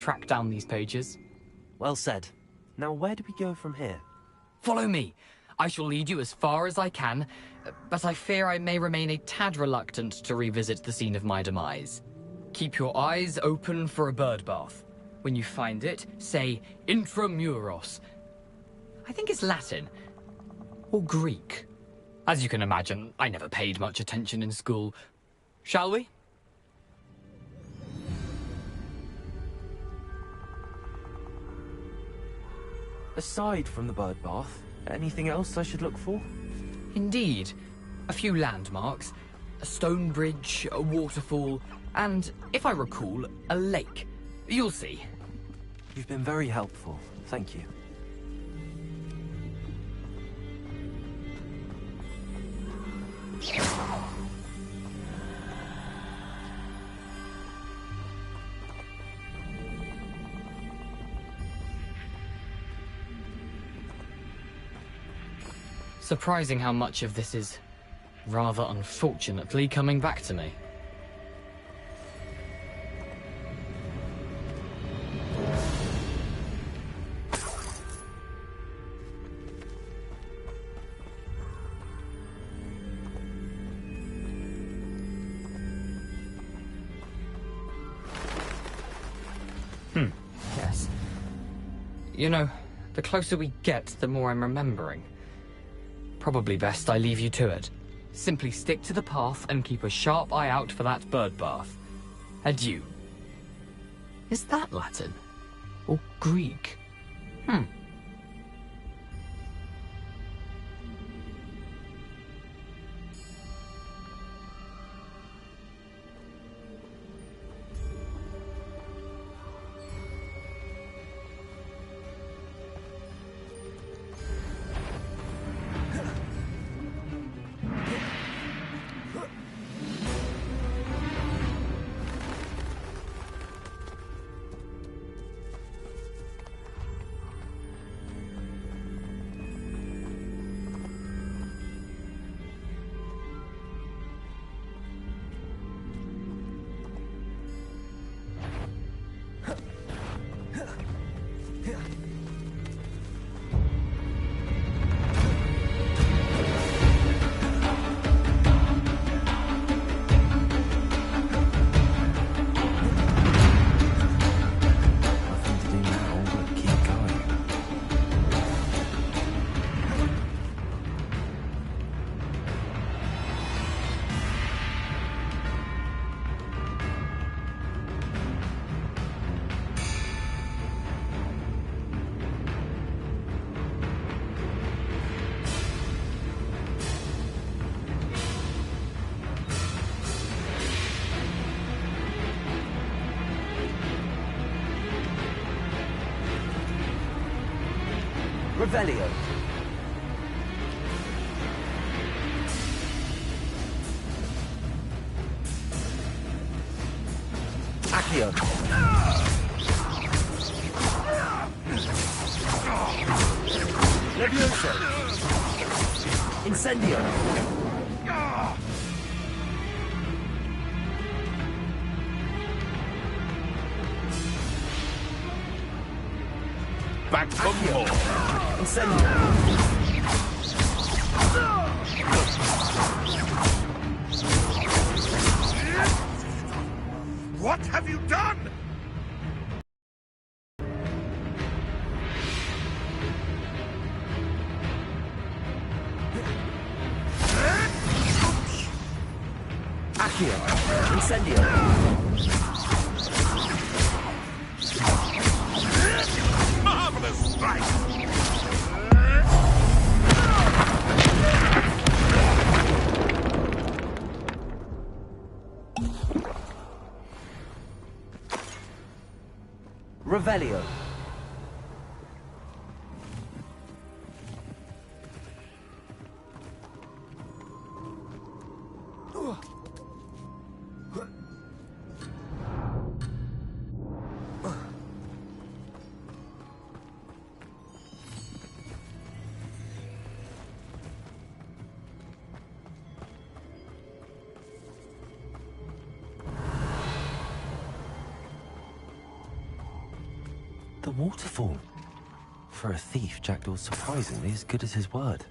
S11: track down these pages.
S2: Well said. Now where do we go from here?
S11: Follow me. I shall lead you as far as I can, but I fear I may remain a tad reluctant to revisit the scene of my demise. Keep your eyes open for a bird bath. When you find it, say Intramuros. I think it's Latin. Or Greek. As you can imagine, I never paid much attention in school. Shall we?
S1: Aside from the bird bath, anything else I should look for?
S11: Indeed. A few landmarks. A stone bridge, a waterfall, and, if I recall, a lake. You'll see.
S1: You've been very helpful. Thank you.
S11: Surprising how much of this is, rather unfortunately, coming back to me. Yes. You know, the closer we get, the more I'm remembering. Probably best I leave you to it. Simply stick to the path and keep a sharp eye out for that bird bath. Adieu. Is that Latin? Or Greek?
S1: Revelio. Accio. Levioso. Incendio.
S13: Back for more.
S1: Incendio.
S13: What have you done?
S1: Accio. Incendio.
S13: Marvelous strike!
S1: Revelio. the waterfall. For a thief, Jackdaw's surprisingly as good as his word.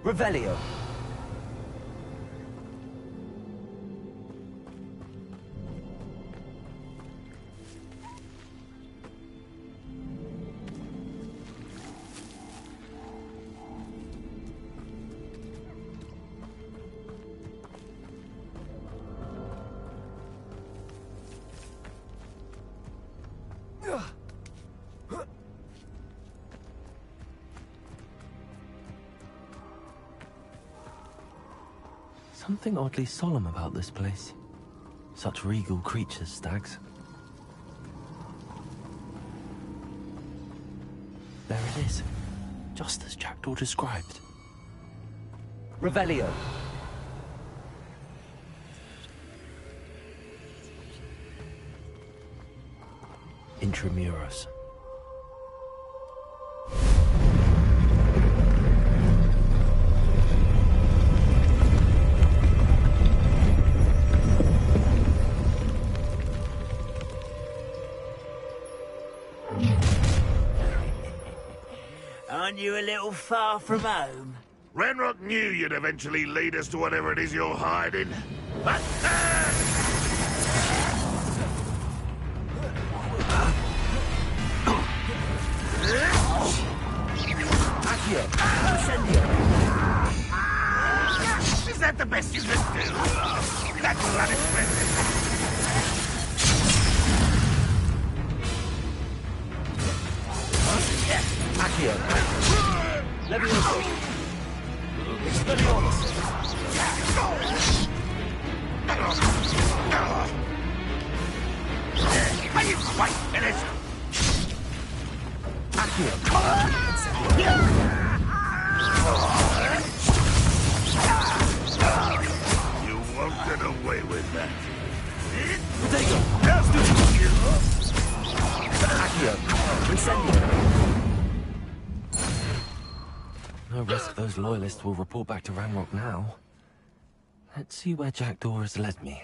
S2: Revelio.
S1: Something oddly solemn about this place. Such regal creatures, stags. There it is, just as Jackdaw described.
S2: Revelio.
S1: Intramuros.
S14: Aren't you a little far from home?
S13: Ranrock knew you'd eventually lead us to whatever it is you're hiding. But is that the best you can do? That's unexpected.
S2: Accio. Levioso. Expelliarmus.
S13: Are you quite finished?
S2: Accio.
S13: You won't get away with that.
S2: Accio. Incendio.
S1: No risk those loyalists will report back to Ranrock now. Let's see where Jackdaw has led me.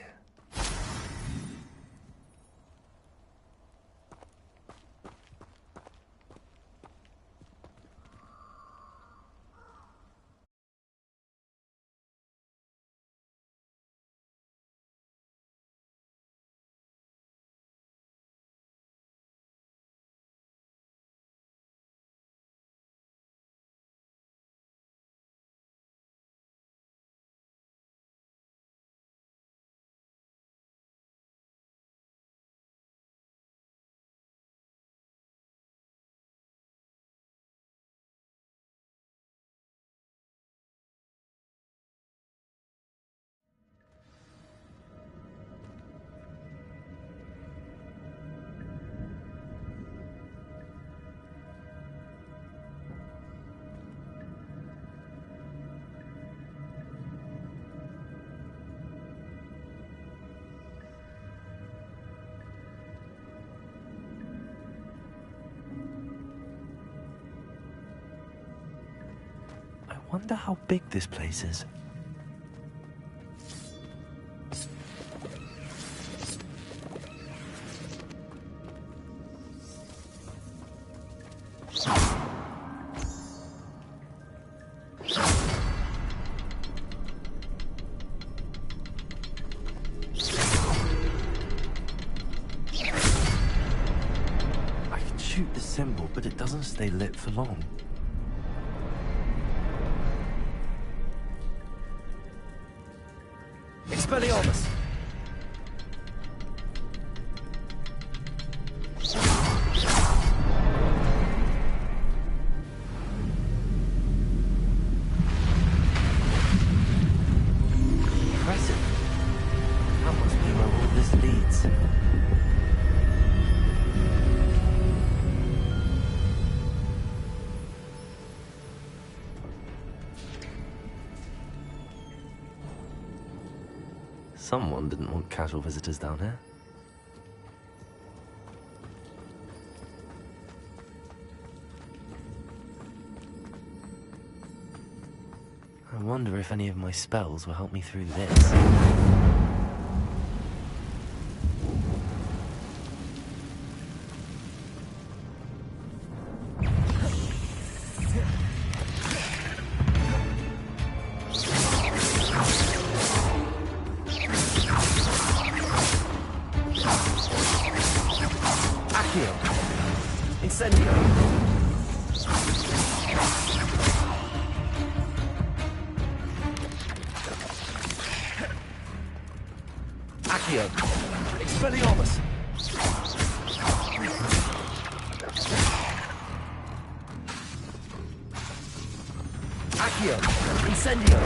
S1: I wonder how big this place is. I can shoot the symbol, but it doesn't stay lit for long.
S2: Expelliarmus.
S1: Impressive. That must be where all this leads. Someone didn't want casual visitors down here. I wonder if any of my spells will help me through this. Expelliarmus! Accio! Incendio!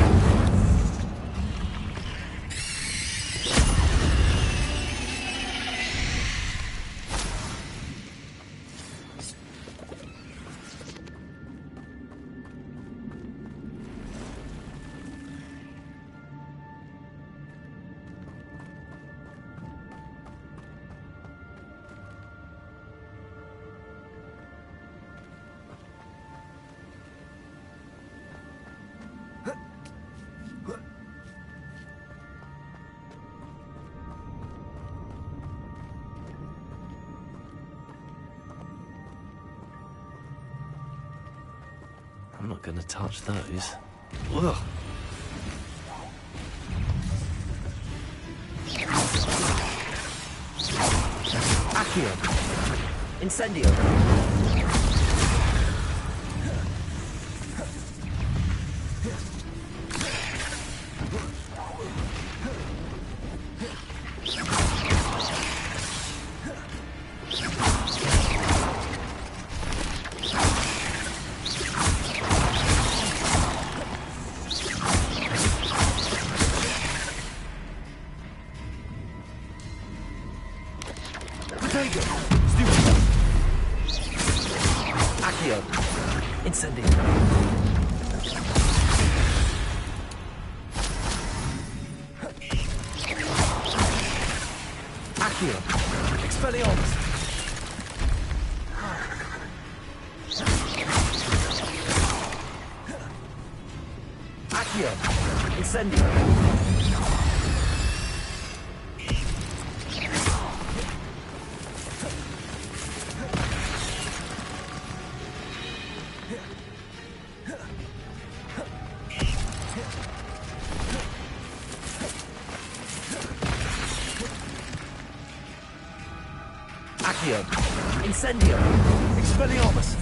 S1: I'm not gonna touch those. Ugh. Accio! Incendio! Accio! Incendio! Accio! Expelliarmus! Accio! Incendio! Accio! Incendio! Expelliarmus!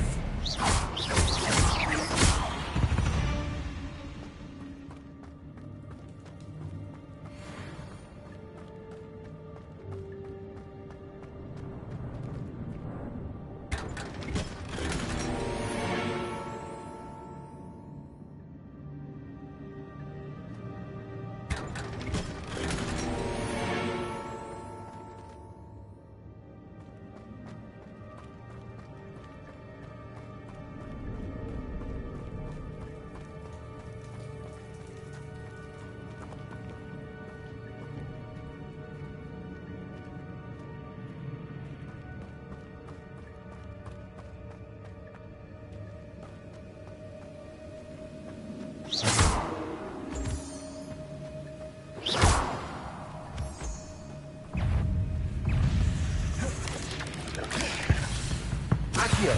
S1: Accio!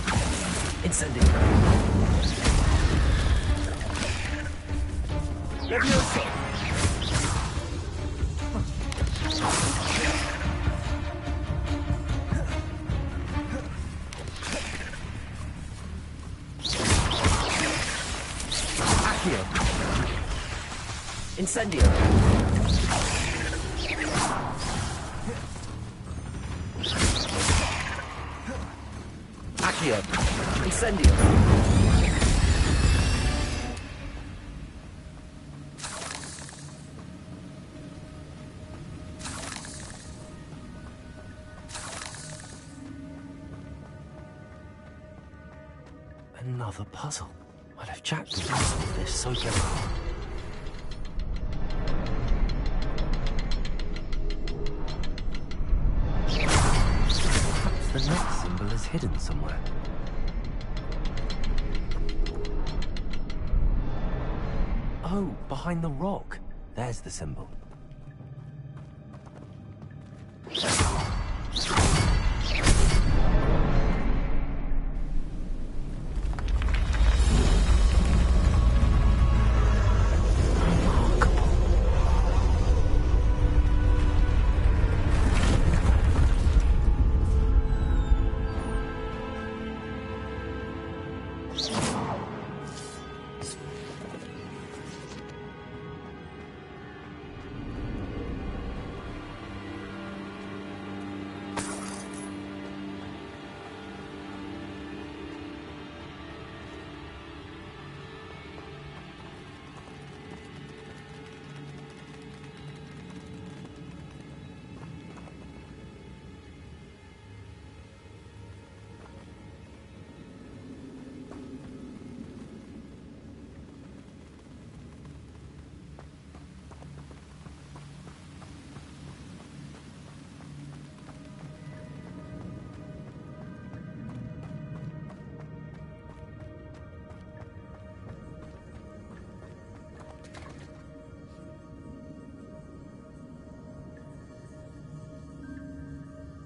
S1: Incendio! Levioso! Accio! Incendio! Accio! Incendio! Another puzzle. I'd have Jack to solve this so carefully. the next symbol is hidden somewhere. Oh, behind the rock. There's the symbol.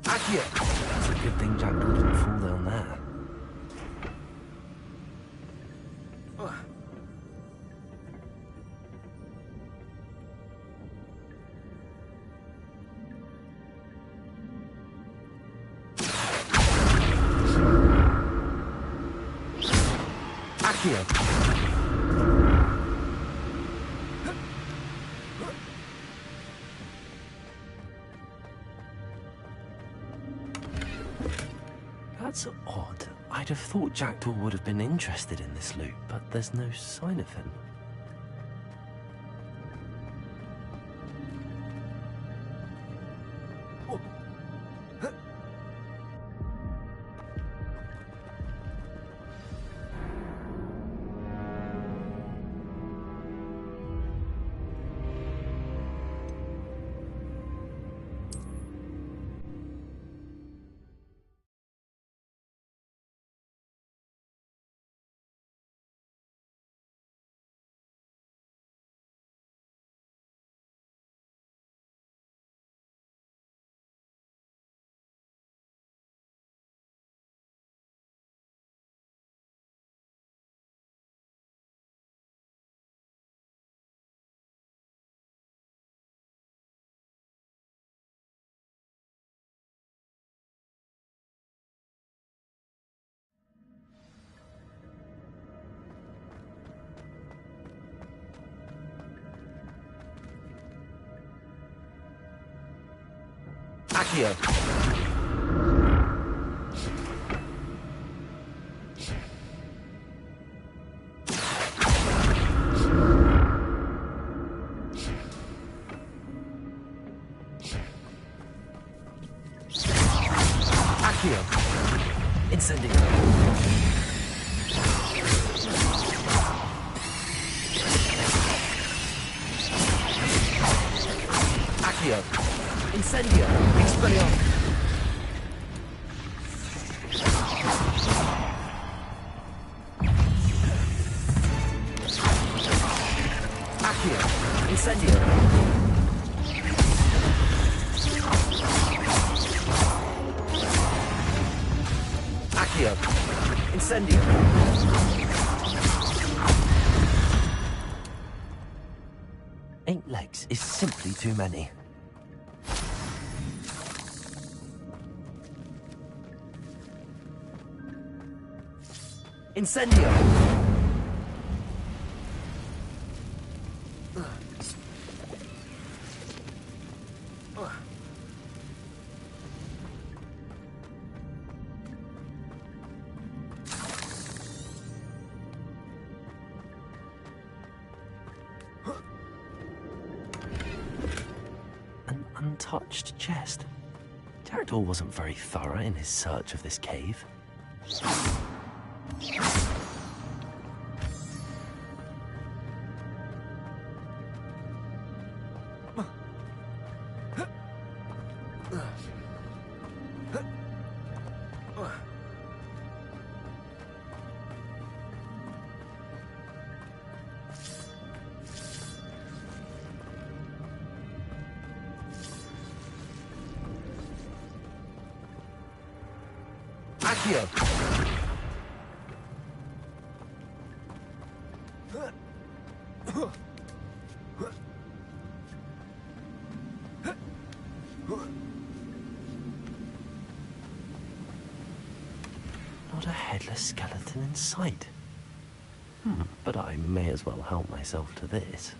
S1: Accio! It's a good thing Jackdaw didn't fall down there. Accio! That's odd. I'd have thought Jackdaw would have been interested in this loot, but there's no sign of him. Accio! Accio! Incendio! Accio! Incendio! Expelliarmus! Accio! Incendio! Accio! Incendio! 8 legs is simply too many. Incendio! An untouched chest. Jackdaw wasn't very thorough in his search of this cave. Accio! Not a headless skeleton in sight. But I may as well help myself to this.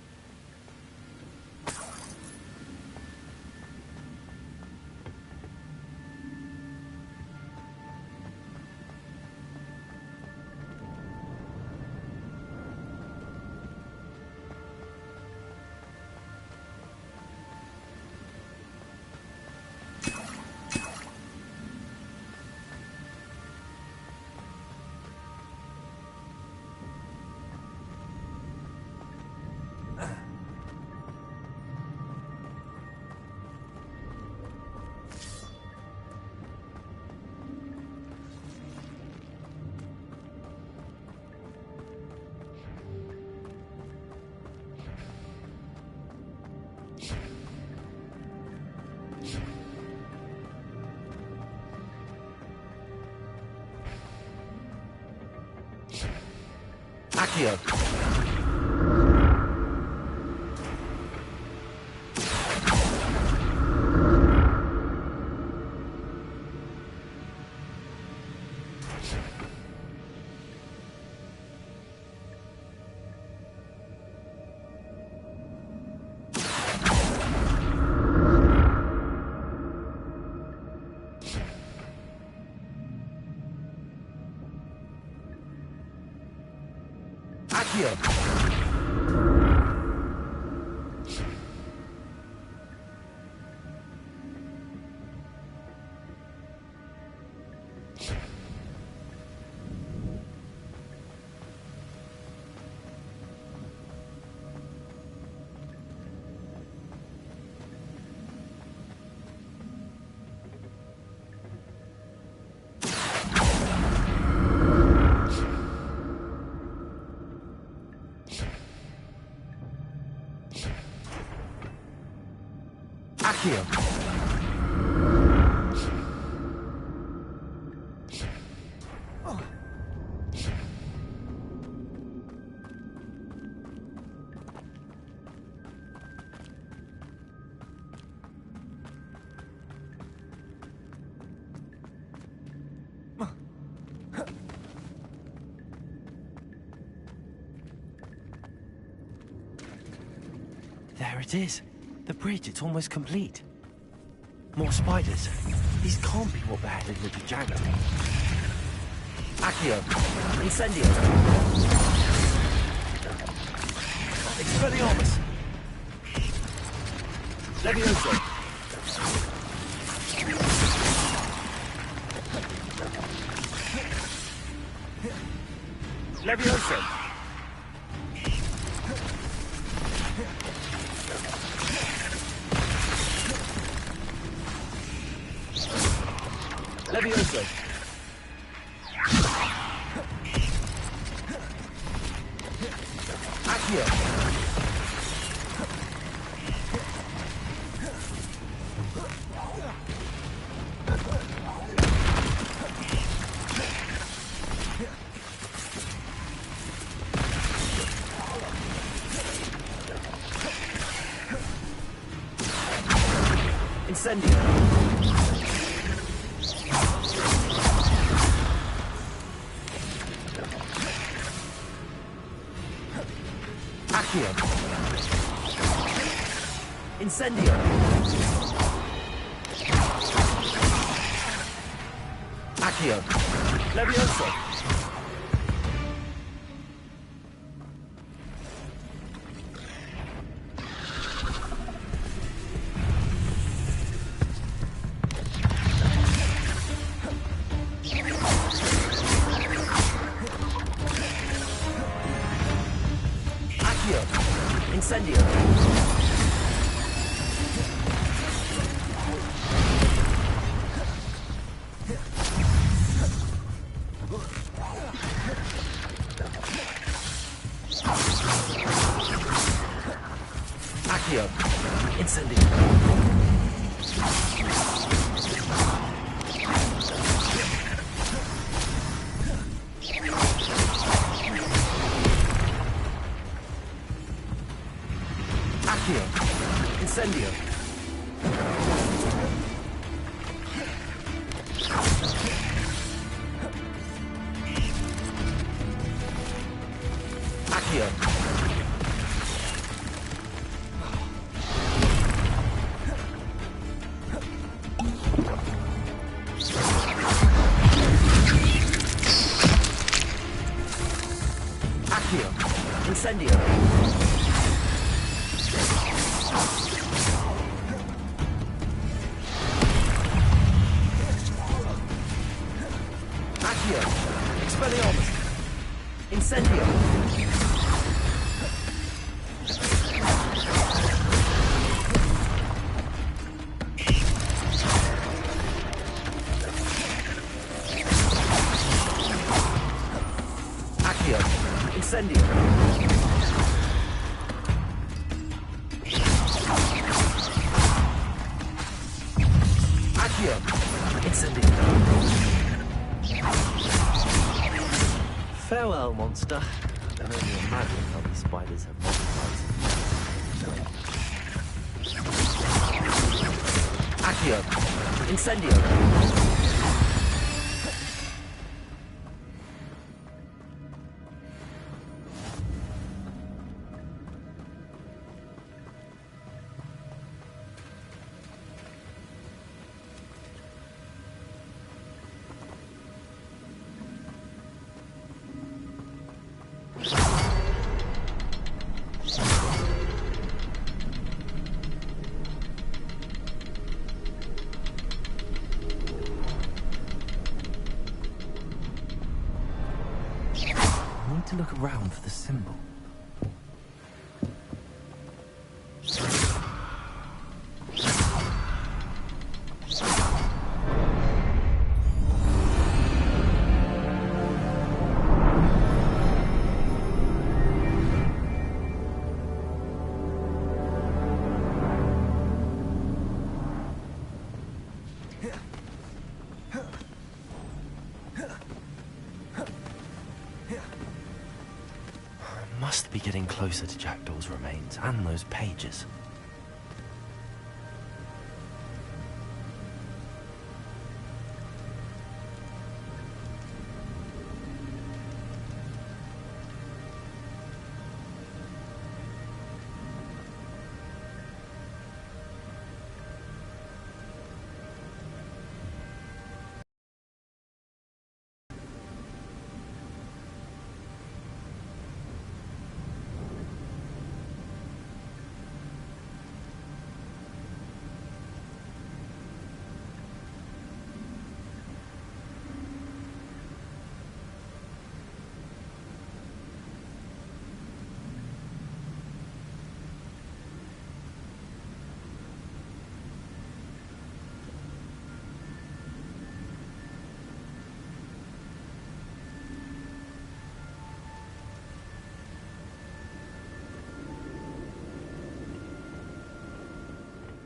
S1: Accio! Accio! There it is. The bridge, it's almost complete. More spiders. These can't be what beheaded Richard Jackdaw. Accio! Incendio! Expelliarmus! Levioso! Levioso! Levioso! Accio! Incendio! Accio! Incendio! Accio! Levioso! Incendio! Accio! Incendio! Accio. Accio. Incendio. Accio. Expelliarmus. Incendio. Accio. Incendio. Accio. Incendio.
S2: Farewell, monster. I can only imagine how these spiders have multiplied.
S1: Accio. Incendio.
S2: I need to look around for the symbol.
S1: Must be getting closer to Jackdaw's remains and those pages.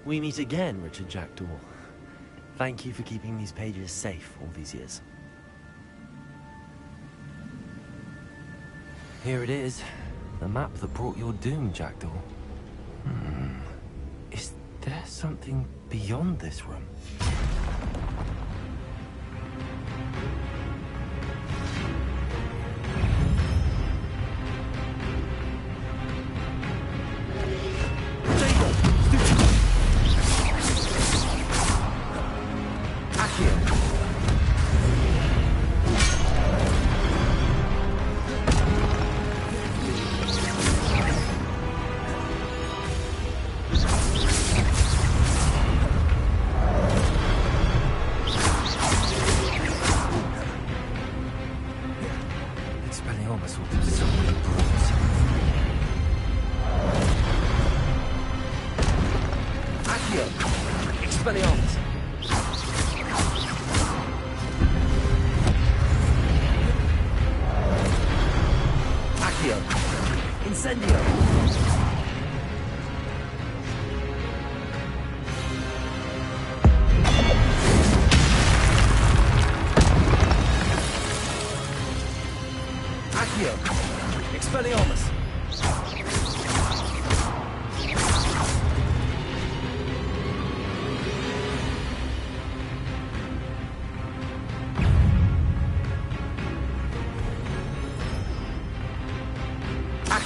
S1: We meet again, Richard Jackdaw. Thank you for keeping these pages safe all these years. Here it is. The map that brought your doom, Jackdaw. Is there something beyond this room?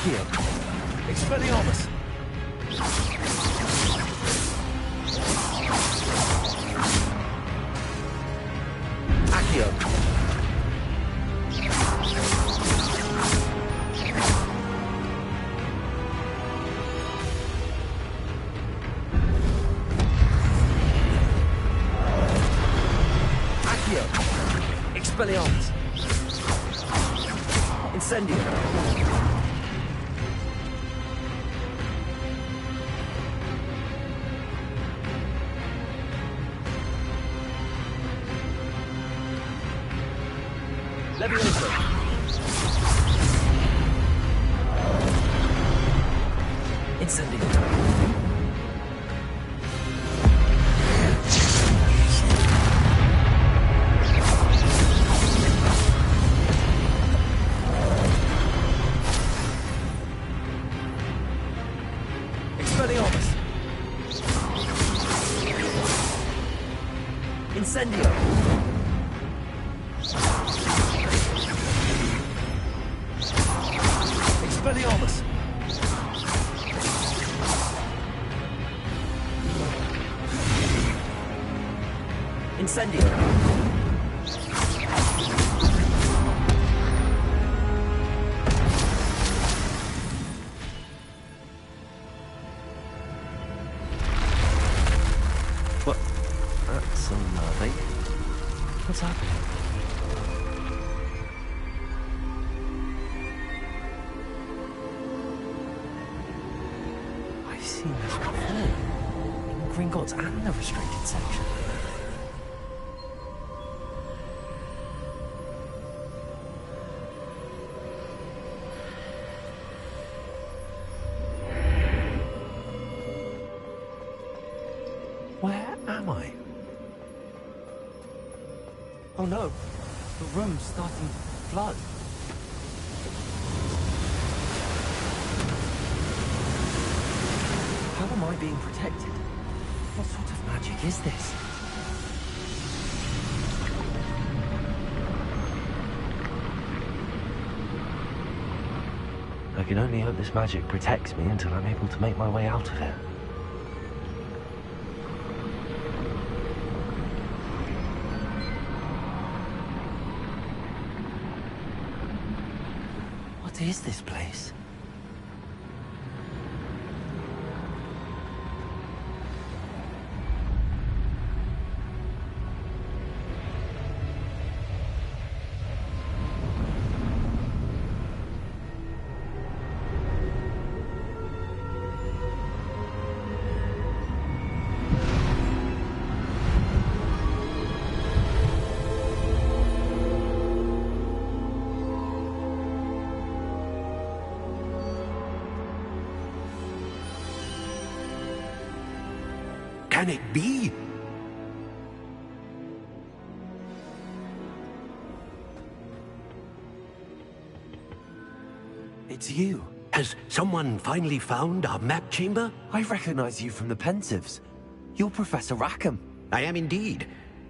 S2: Accio. Expelliarmus. Accio. Expelliarmus. Incendio. Levioso. Incendio. Expelliarmus. Incendio. Expelliarmus. Incendio. What? That's unnerving. What's happening? I've seen this before. In Gringotts and the restricted section. Where am I? Oh no, the room's starting to flood. How am I being protected? What sort of magic is this? I can only hope this magic protects me until I'm able to make my way out of here. What is this place?
S4: Can it be?
S1: It's you.
S4: Has someone finally found our map chamber?
S1: I recognize you from the Pensives. You're Professor Rackham.
S4: I am indeed.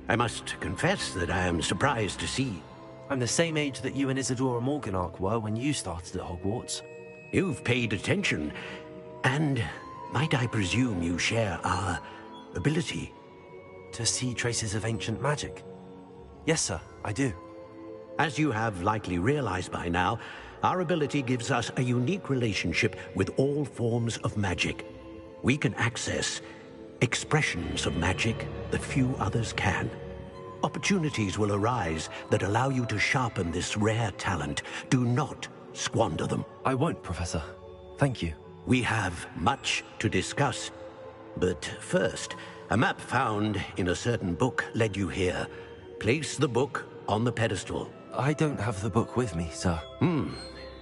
S4: I must confess that I am surprised to see.
S1: I'm the same age that you and Isadora Morganach were when you started at Hogwarts.
S4: You've paid attention, and might I presume you share our ability?
S1: To see traces of ancient magic? Yes, sir, I do.
S4: As you have likely realized by now, our ability gives us a unique relationship with all forms of magic. We can access expressions of magic that few others can. Opportunities will arise that allow you to sharpen this rare talent. Do not squander them.
S1: I won't, Professor. Thank you.
S4: We have much to discuss. But first, a map found in a certain book led you here. Place the book on the pedestal.
S1: I don't have the book with me, sir.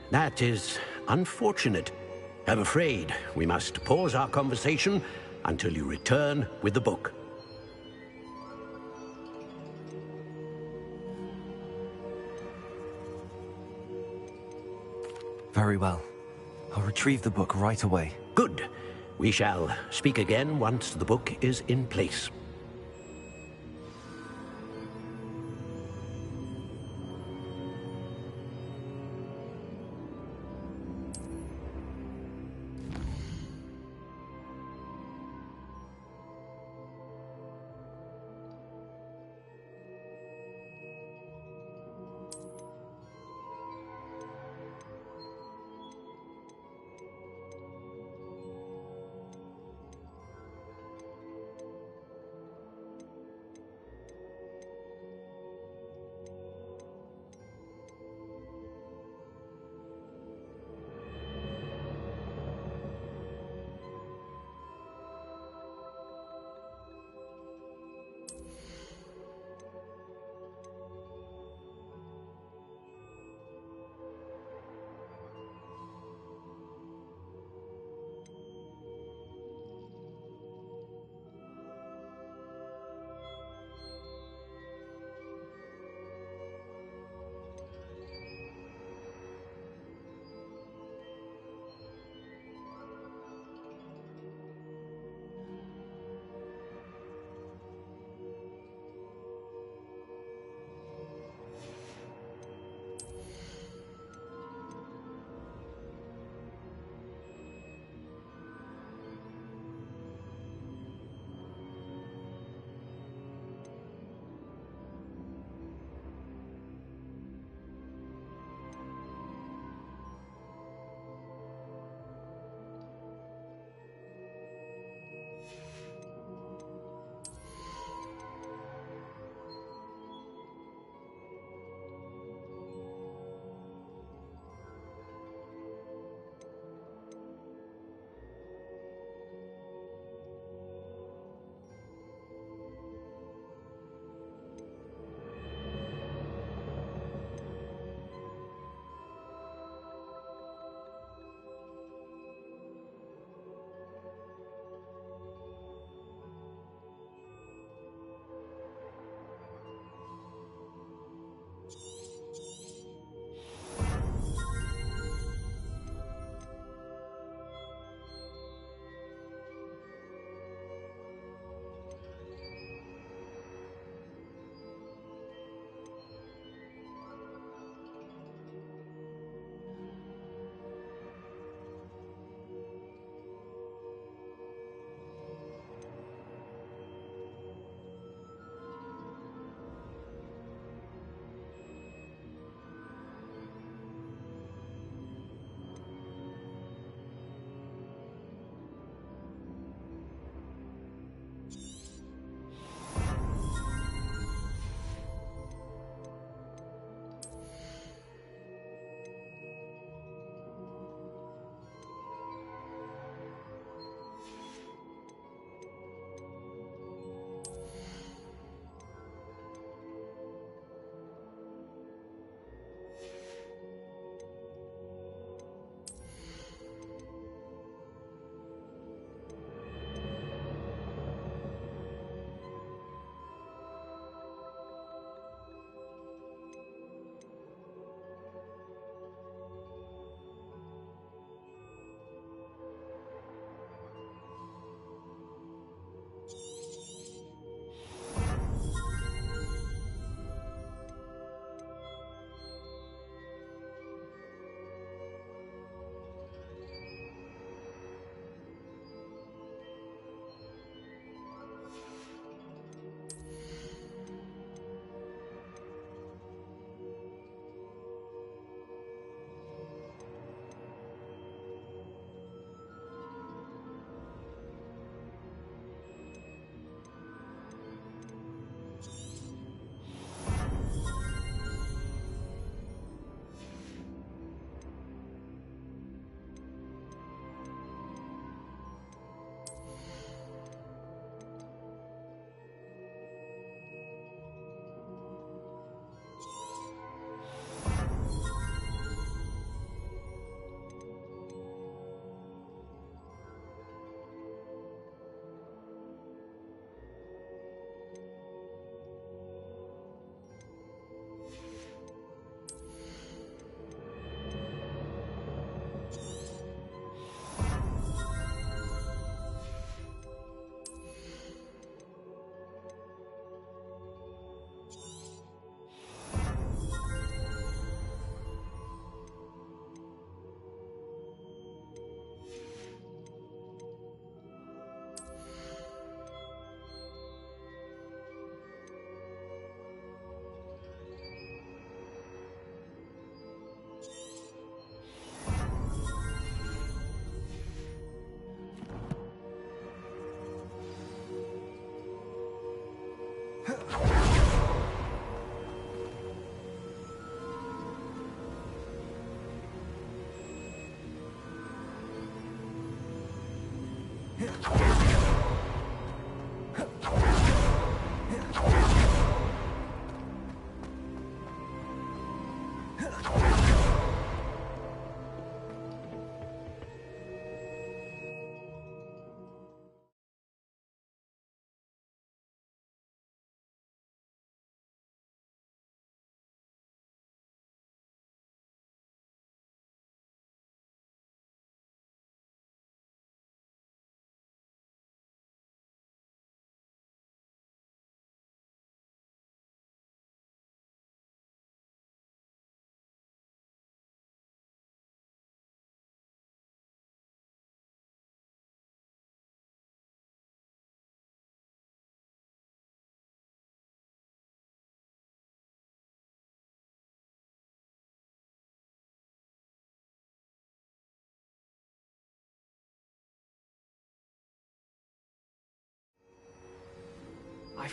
S4: That is unfortunate. I'm afraid we must pause our conversation until you return with the book.
S1: Very well. I'll retrieve the book right away.
S4: Good. We shall speak again once the book is in place.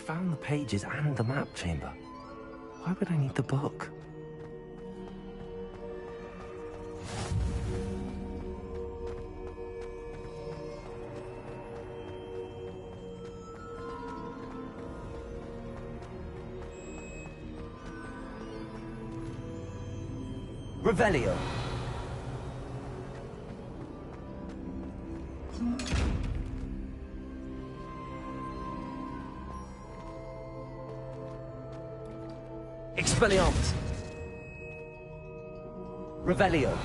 S1: found the pages and the map chamber. Why would I need the book?
S2: Revelio. Expelliarmus. Revelio.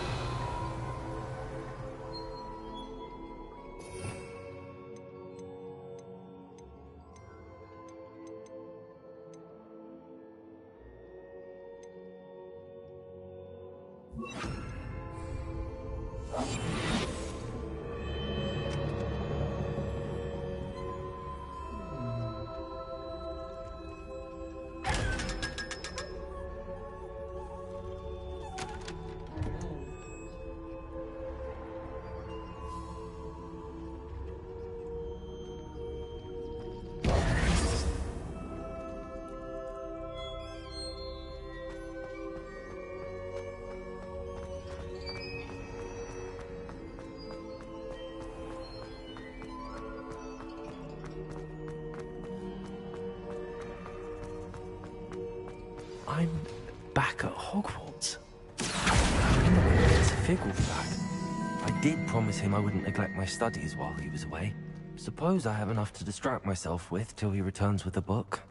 S1: I'm back at Hogwarts. How in the world is Figgle back? I did promise him I wouldn't neglect my studies while he was away. Suppose I have enough to distract myself with till he returns with the book.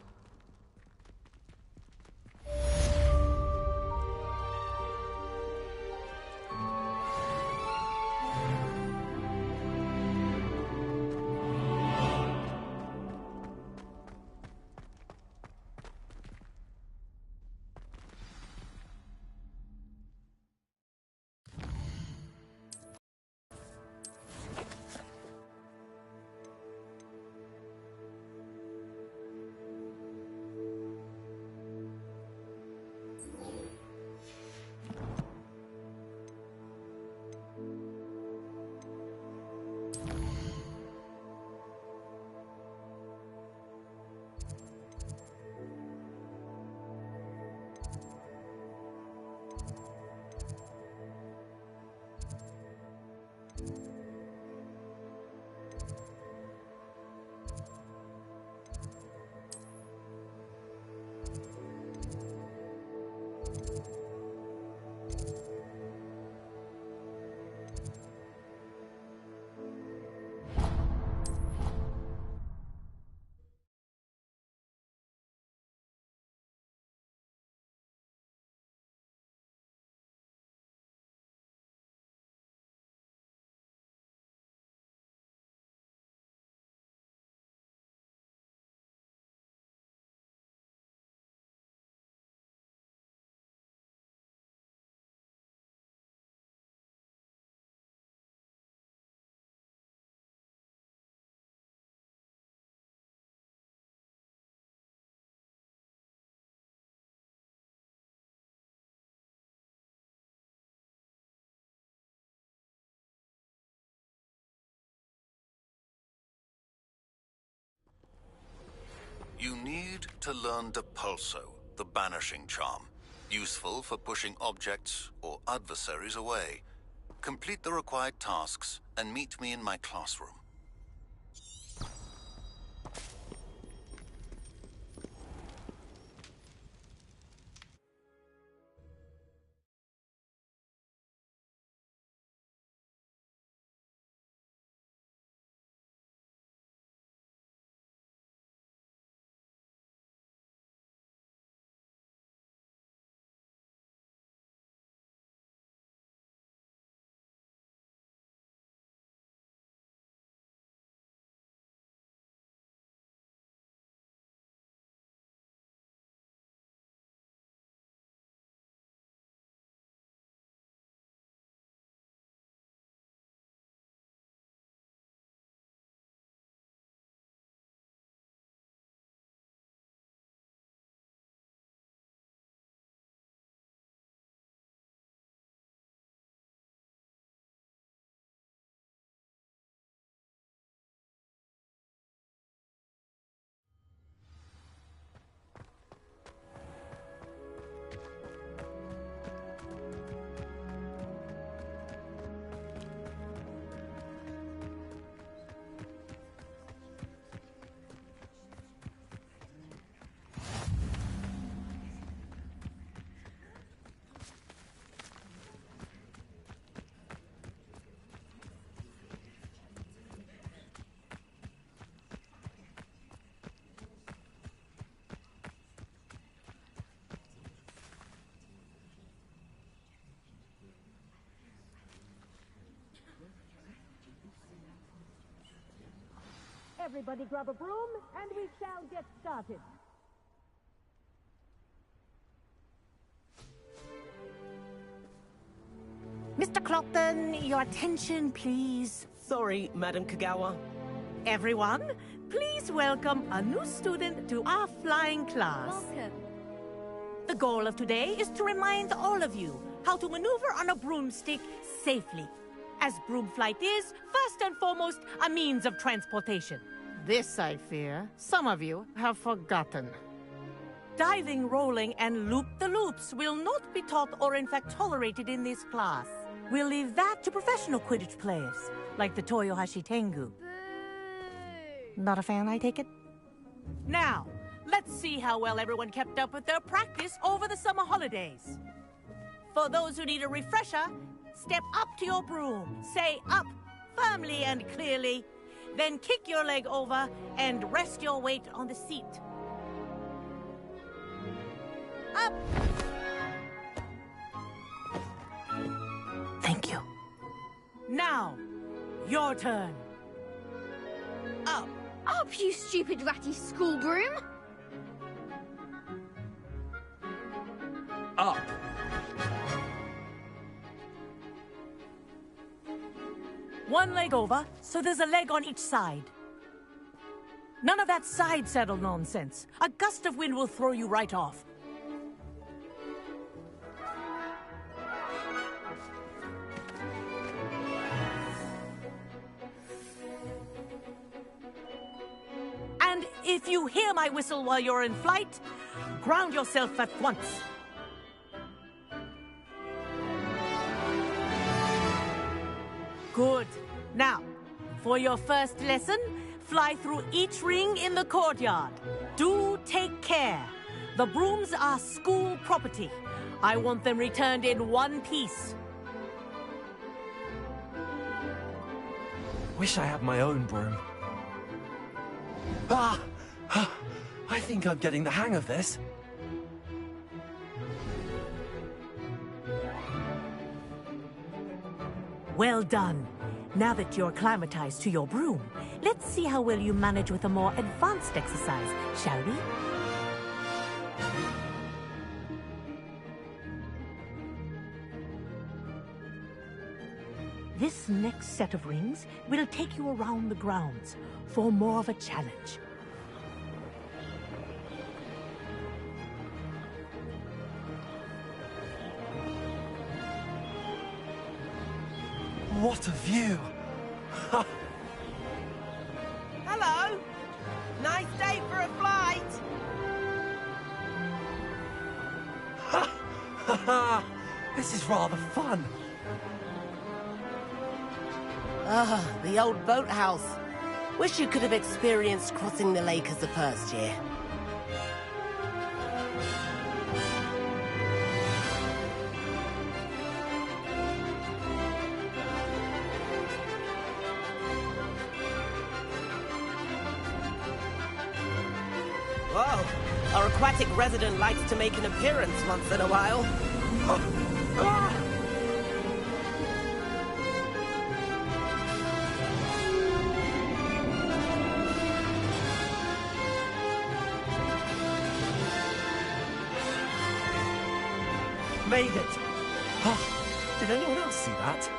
S15: You need to learn Depulso, the Banishing Charm. Useful for pushing objects or adversaries away. Complete the required tasks and meet me in my classroom.
S16: Everybody grab a broom, and we shall get started. Mr. Clopton, your attention, please.
S8: Sorry, Madam Kagawa.
S16: Everyone, please welcome a new student to our flying class.
S12: Welcome.
S16: The goal of today is to remind all of you how to maneuver on a broomstick safely, as broom flight is, first and foremost, a means of transportation. This, I fear, some of you have forgotten. Diving, rolling, and loop-the-loops will not be taught or in fact tolerated in this class. We'll leave that to professional Quidditch players, like the Toyohashi Tengu. Not a fan, I take it? Now, let's see how well everyone kept up with their practice over the summer holidays. For those who need a refresher, step up to your broom, say up firmly and clearly, then kick your leg over and rest your weight on the seat. Up! Thank you. Now, your turn. Up.
S12: Up, you stupid ratty school broom!
S1: Up.
S16: One leg over, so there's a leg on each side. None of that side saddle nonsense. A gust of wind will throw you right off. And if you hear my whistle while you're in flight, ground yourself at once. Good. Now, for your first lesson, fly through each ring in the courtyard. Do take care. The brooms are school property. I want them returned in one piece.
S1: Wish I had my own broom. I think I'm getting the hang of this.
S16: Well done. Now that you're acclimatized to your broom, let's see how well you manage with a more advanced exercise, shall we? This next set of rings will take you around the grounds for more of a challenge.
S1: What a view!
S8: Hello! Nice day for a flight!
S1: This is rather fun.
S8: Ah, the old boathouse. Wish you could have experienced crossing the lake as the first year. Whoa, our aquatic resident likes to make an appearance once in a while.
S1: Made it! Oh, did anyone else see that?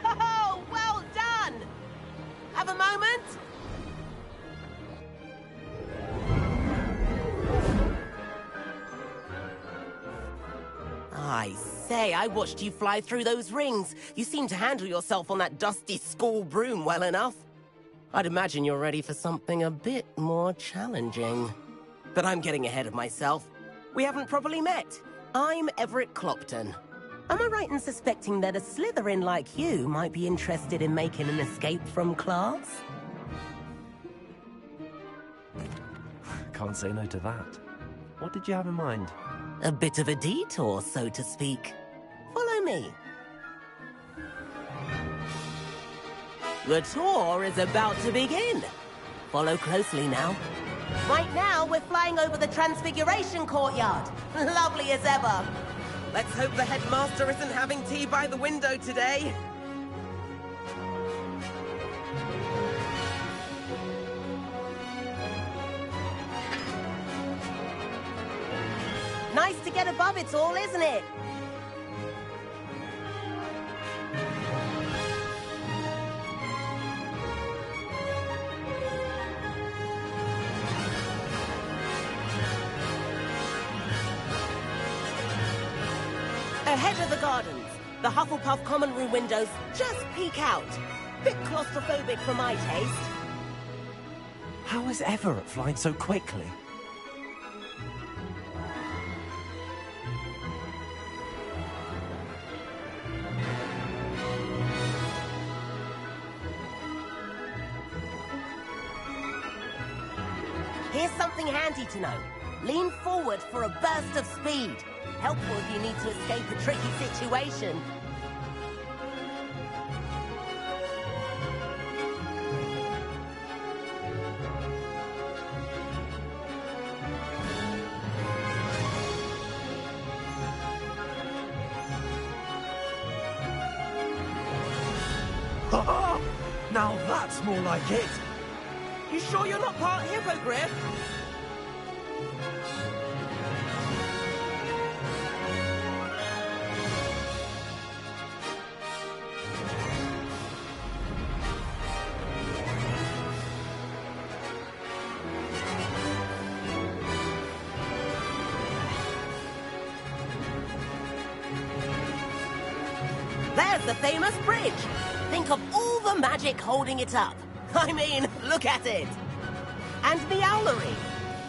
S8: Oh, well done! Have a moment? I say, I watched you fly through those rings. You seem to handle yourself on that dusty school broom well enough. I'd imagine you're ready for something a bit more challenging. But I'm getting ahead of myself. We haven't properly met. I'm Everett Clopton. Am I right in suspecting that a Slytherin like you might be interested in making an escape from class?
S1: Can't say no to that. What did you have in mind?
S8: A bit of a detour, so to speak. Follow me. The tour is about to begin.
S17: Follow closely now. Right now, we're flying over the Transfiguration Courtyard. Lovely as ever.
S18: Let's hope the headmaster isn't having tea by the window today.
S17: Nice to get above it all, isn't it? Ahead of the gardens, the Hufflepuff common room windows just peek out. Bit claustrophobic for my taste.
S1: How is Everett flying so quickly?
S17: Here's something handy to know. Lean forward for a burst of speed. Helpful if you need to escape a tricky situation.
S1: Now that's more like it.
S18: You sure you're not part hippogriff?
S17: There's the famous bridge. Think of all the magic holding it up. I mean, look at it. And the owlery.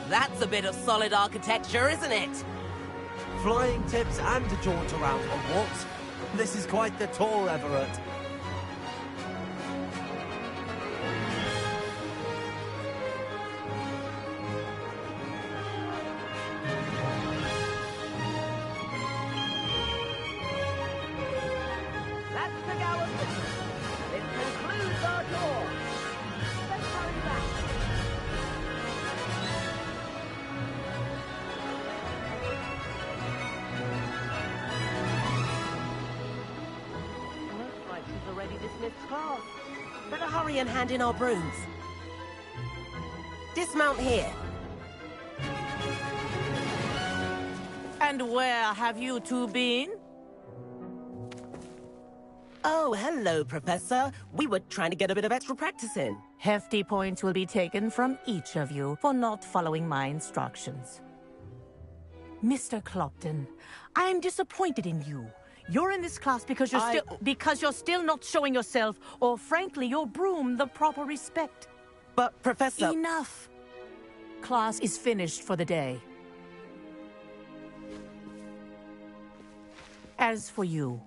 S17: That's a bit of solid architecture, isn't it?
S1: Flying tips and a jaunt around Hogwarts. This is quite the tour, Everett.
S17: That's the Gower's business. This concludes our tour. Let's hurry back. Looks like she's already dismissed class. Better hurry and hand in our brooms. Dismount here.
S16: And where have you two been?
S17: Oh, hello, Professor. We were trying to get a bit of extra practice in.
S16: Hefty points will be taken from each of you for not following my instructions. Mr. Clopton, I am disappointed in you. You're in this class because you're still not showing yourself, or frankly, your broom the proper respect.
S17: But, Professor...
S16: Enough. Class is finished for the day. As for you,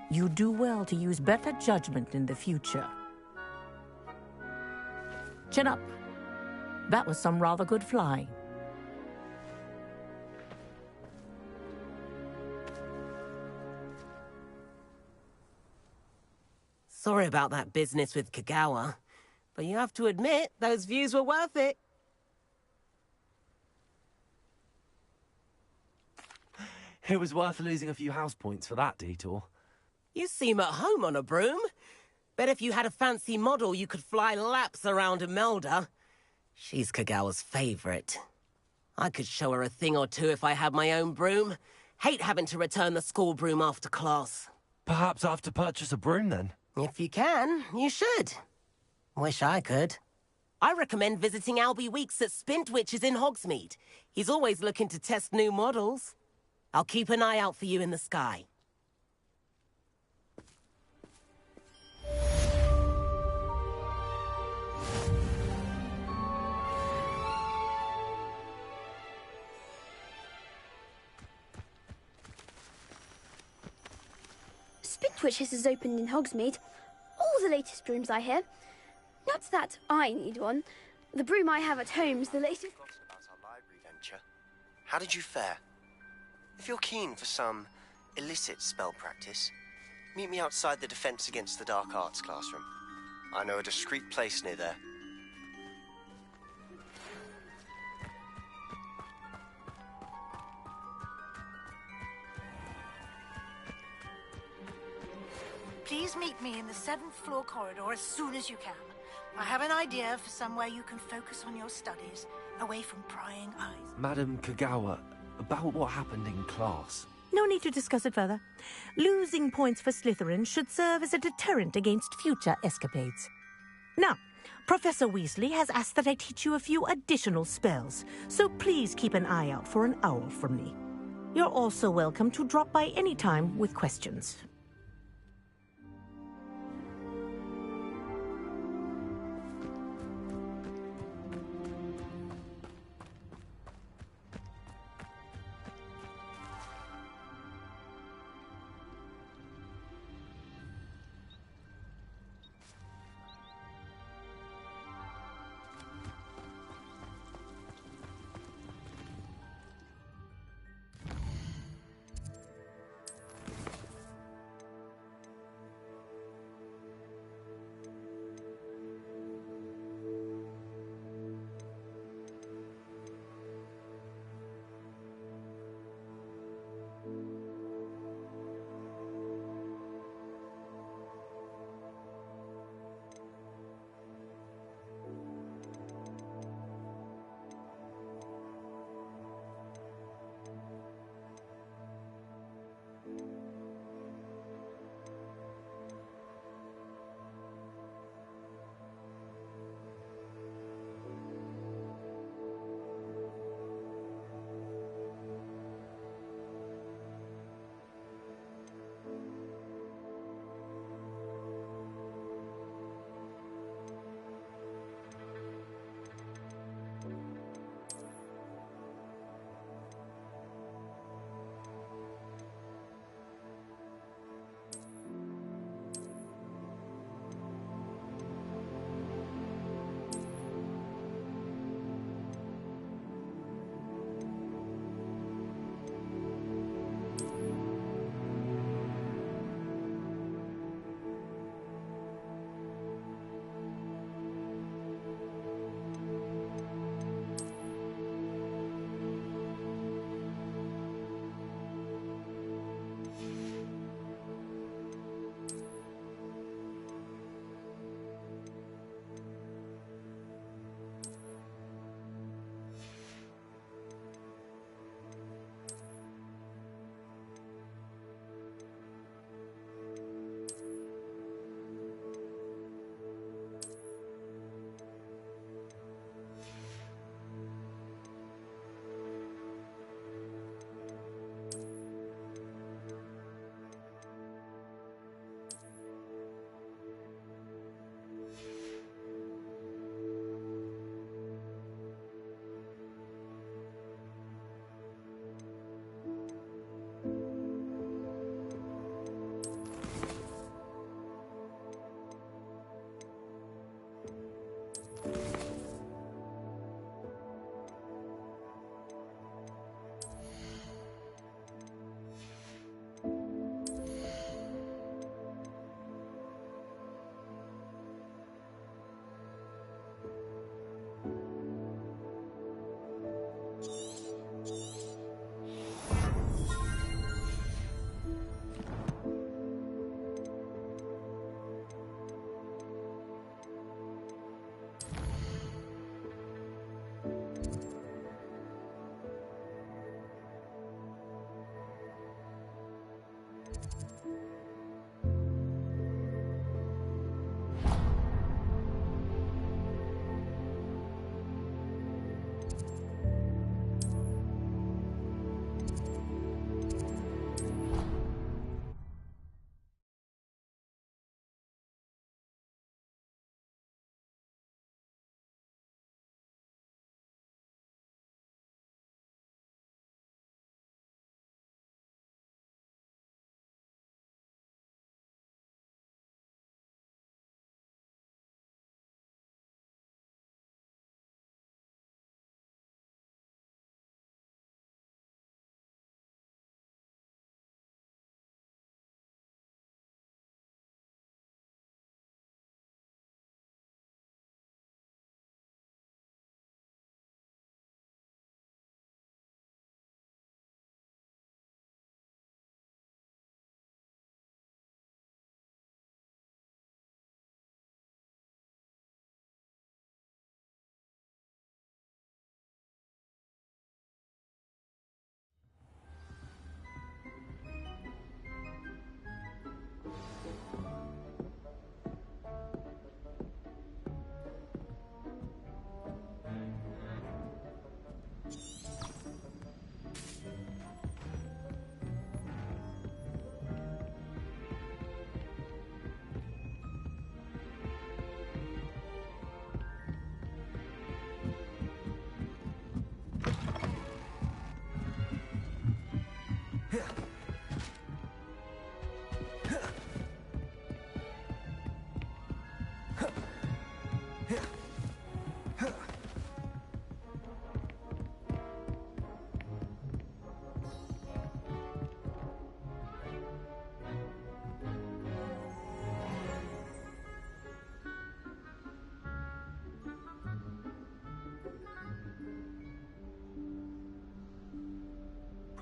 S16: you do well to use better judgment in the future. Chin up. That was some rather good flying.
S17: Sorry about that business with Kagawa, but you have to admit, those views were worth it.
S1: It was worth losing a few house points for that detour.
S17: You seem at home on a broom. Bet if you had a fancy model, you could fly laps around Imelda. She's Kagawa's favorite. I could show her a thing or two if I had my own broom. Hate having to return the school broom after class.
S1: Perhaps I have to purchase a broom then.
S17: If you can, you should. Wish I could. I recommend visiting Albie Weeks at Spintwitches in Hogsmeade. He's always looking to test new models. I'll keep an eye out for you in the sky.
S19: Spintwitches is opened in Hogsmeade. All the latest brooms, I hear. Not that I need one. The broom I have at home is the latest...
S20: About our library venture. How did you fare? If you're keen for some illicit spell practice, meet me outside the Defense Against the Dark Arts classroom. I know a discreet place near there.
S21: Please meet me in the 7th floor corridor as soon as you can. I have an idea for somewhere you can focus on your studies, away from prying eyes.
S1: Madam Kagawa, about what happened in class.
S16: No need to discuss it further. Losing points for Slytherin should serve as a deterrent against future escapades. Now, Professor Weasley has asked that I teach you a few additional spells, so please keep an eye out for an owl from me. You're also welcome to drop by any time with questions.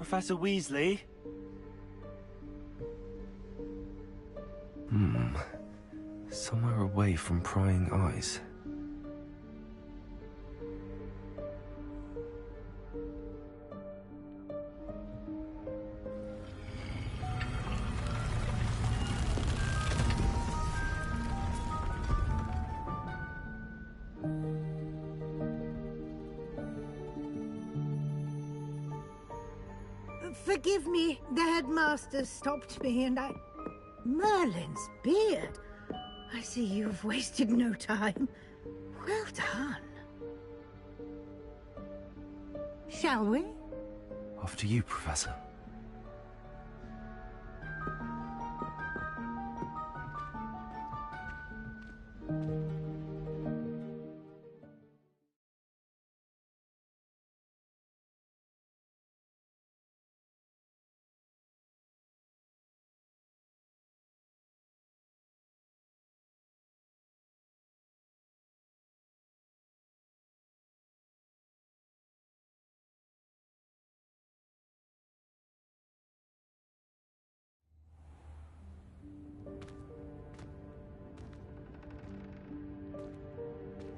S2: Professor Weasley?
S1: Somewhere away from prying eyes.
S21: Forgive me, the headmaster stopped me and I... Merlin's beard. I see you've wasted no time. Well done. Shall we?
S1: After you, Professor.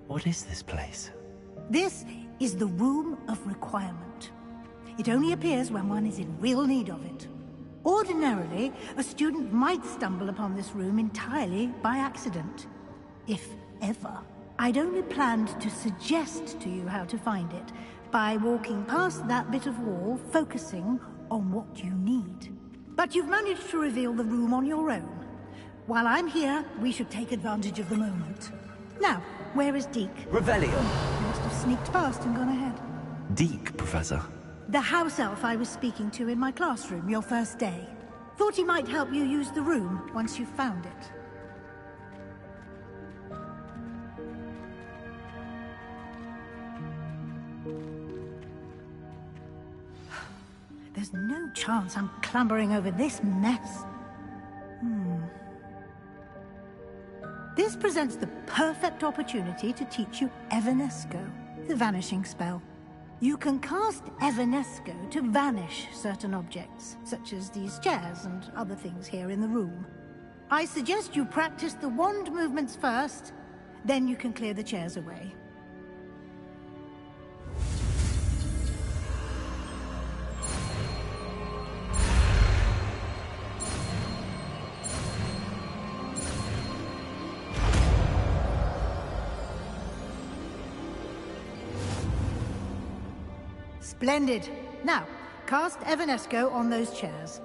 S1: What is this place?
S21: This is the Room of Requirement. It only appears when one is in real need of it. Ordinarily, a student might stumble upon this room entirely by accident. If ever. I'd only planned to suggest to you how to find it by walking past that bit of wall, focusing on what you need. But you've managed to reveal the room on your own. While I'm here, we should take advantage of the moment. Now, where is Deke?
S1: Revelio.
S21: He must have sneaked past and gone ahead.
S1: Deke, Professor.
S21: The house elf I was speaking to in my classroom your first day. Thought he might help you use the room once you've found it. There's no chance I'm clambering over this mess. This presents the perfect opportunity to teach you Evanesco, the vanishing spell. You can cast Evanesco to vanish certain objects, such as these chairs and other things here in the room. I suggest you practice the wand movements first, then you can clear the chairs away. Splendid. Now, cast Evanesco on those chairs.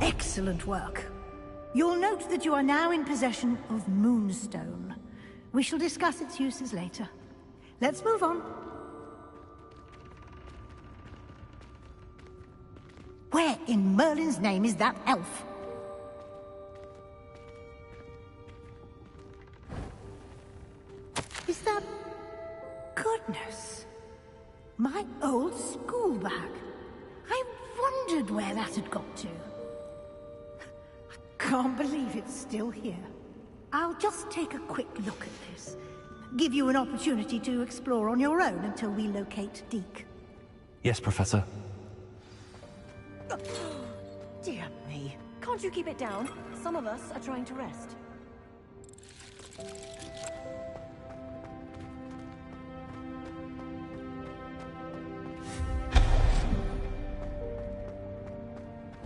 S21: Excellent work. You'll note that you are now in possession of Moonstone. We shall discuss its uses later. Let's move on. Where in Merlin's name is that elf? Is that... Goodness. My old school bag. I wondered where that had got to. I can't believe it's still here. I'll just take a quick look at this. Give you an opportunity to explore on your own until we locate Deke.
S1: Yes, Professor.
S6: Dear me. Can't you keep it down? Some of us are trying to rest.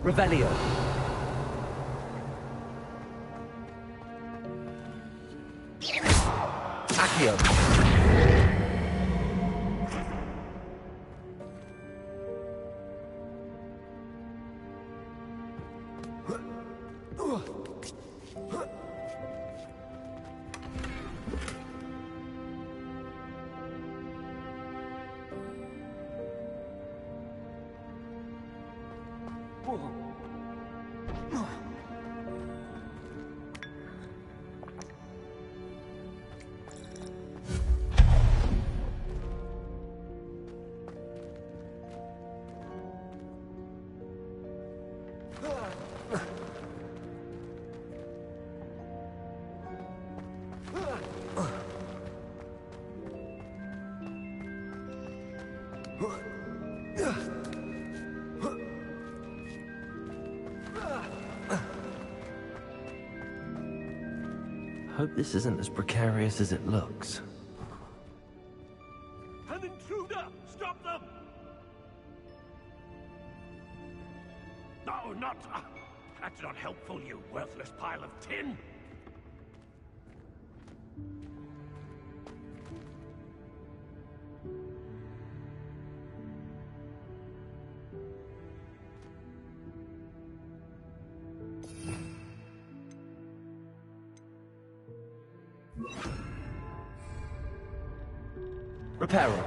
S2: Revelio. Accio.
S1: Hope this isn't as precarious as it looks.
S7: An intruder! Stop them! No, not... that's not helpful, you worthless pile of tin!
S1: Reparo.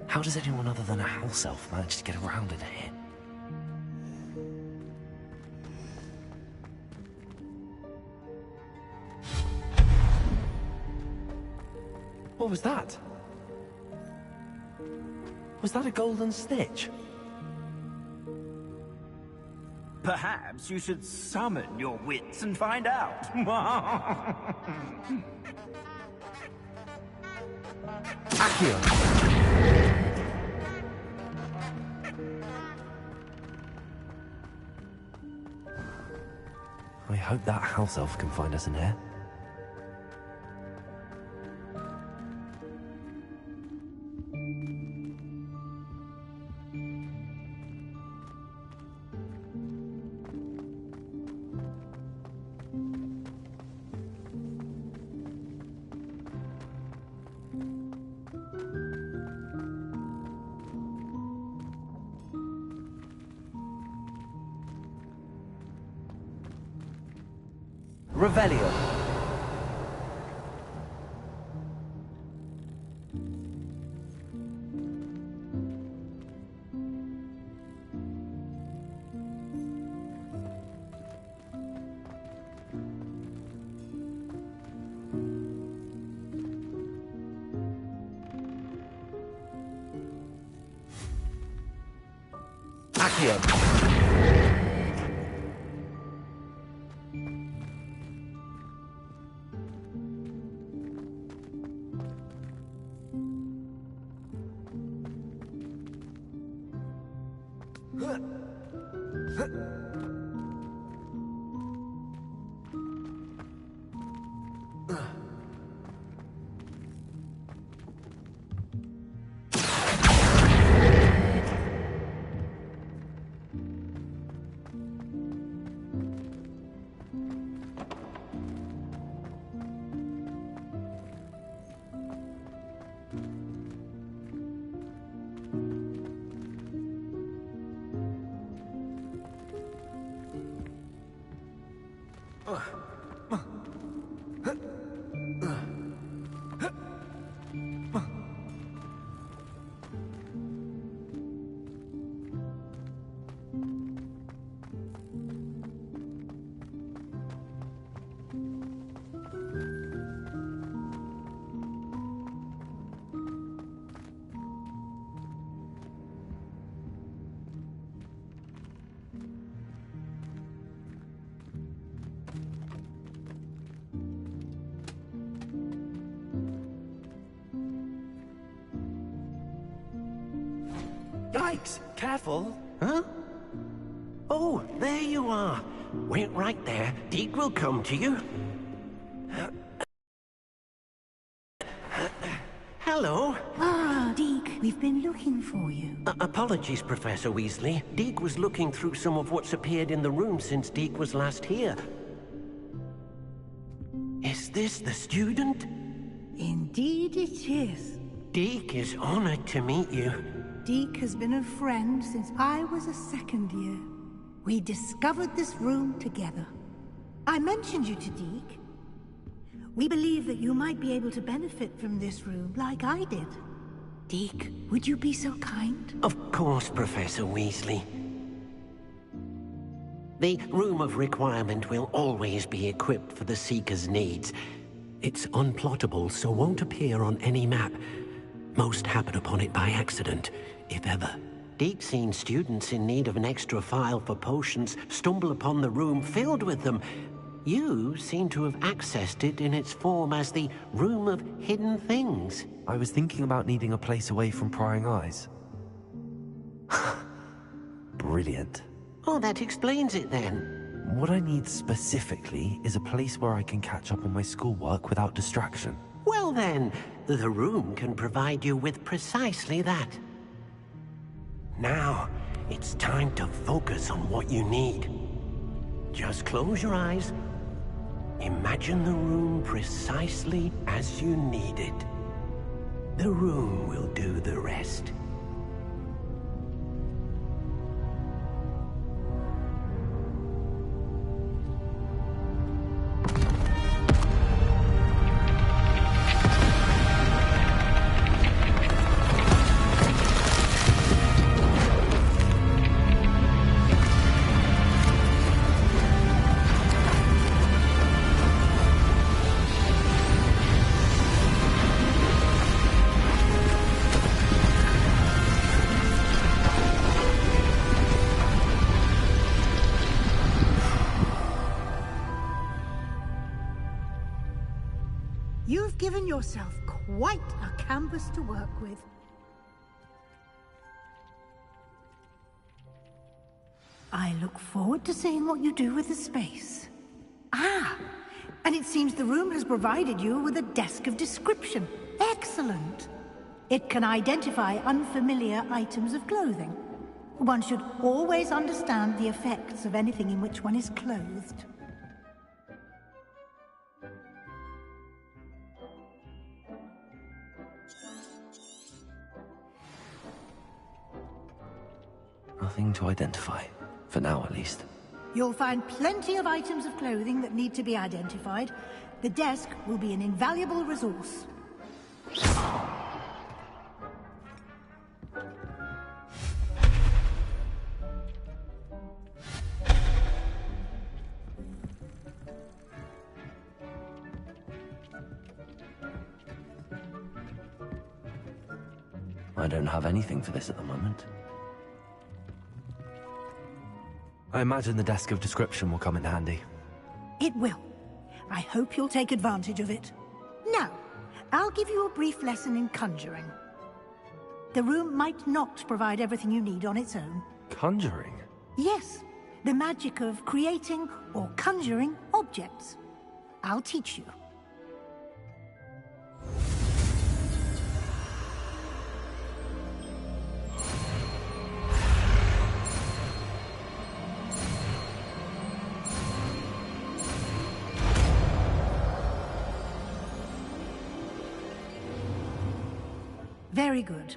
S1: How does anyone other than a house elf manage to get around in here? What was that? Was that a golden snitch?
S14: Perhaps you should summon your wits and find out.
S1: Accio! I hope that house elf can find us in here. Revelio. Accio.
S4: Yikes! Careful! Huh? Oh, there you are. Wait right there. Deke will come to you. Hello.
S21: Ah, Deke, we've been looking for you.
S4: Apologies, Professor Weasley. Deke was looking through some of what's appeared in the room since Deke was last here. Is this the student?
S21: Indeed it is.
S4: Deek is honored to meet you.
S21: Deek has been a friend since I was a second year. We discovered this room together. I mentioned you to Deek. We believe that you might be able to benefit from this room like I did. Deek, would you be so kind?
S4: Of course, Professor Weasley. The Room of Requirement will always be equipped for the Seeker's needs. It's unplottable, so won't appear on any map. Most happen upon it by accident, if ever. Deek's seen students in need of an extra file for potions stumble upon the room filled with them. You seem to have accessed it in its form as the Room of Hidden Things.
S1: I was thinking about needing a place away from prying eyes. Brilliant.
S4: Oh, that explains it then.
S1: What I need specifically is a place where I can catch up on my schoolwork without distraction.
S4: Well then, the room can provide you with precisely that. Now, it's time to focus on what you need. Just close your eyes. Imagine the room precisely as you need it. The room will do the rest.
S21: You've given yourself quite a canvas to work with. I look forward to seeing what you do with the space. Ah, and it seems the room has provided you with a desk of description. Excellent. It can identify unfamiliar items of clothing. One should always understand the effects of anything in which one is clothed.
S1: Nothing to identify. For now, at least.
S21: You'll find plenty of items of clothing that need to be identified. The desk will be an invaluable resource.
S1: I don't have anything for this at the moment. I imagine the desk of description will come in handy.
S21: It will. I hope you'll take advantage of it. Now, I'll give you a brief lesson in conjuring. The room might not provide everything you need on its own.
S1: Conjuring?
S21: Yes, the magic of creating or conjuring objects. I'll teach you. Very good.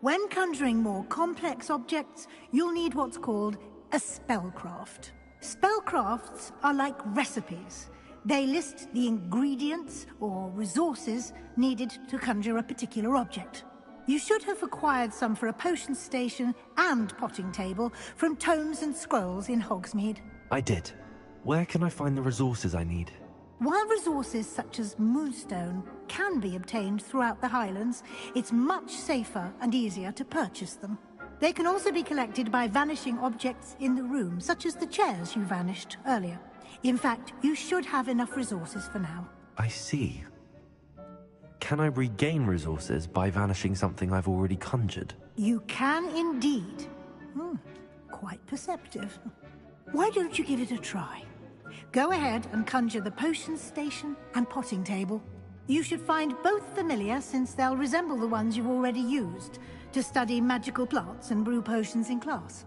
S21: When conjuring more complex objects, you'll need what's called a spellcraft. Spellcrafts are like recipes. They list the ingredients or resources needed to conjure a particular object. You should have acquired some for a potion station and potting table from tomes and scrolls in Hogsmeade.
S1: I did. Where can I find the resources I need?
S21: While resources such as Moonstone can be obtained throughout the Highlands, it's much safer and easier to purchase them. They can also be collected by vanishing objects in the room, such as the chairs you vanished earlier. In fact, you should have enough resources for now.
S1: I see. Can I regain resources by vanishing something I've already conjured?
S21: You can indeed. Quite perceptive. Why don't you give it a try? Go ahead and conjure the potion station and potting table. You should find both familiar, since they'll resemble the ones you've already used to study magical plants and brew potions in class.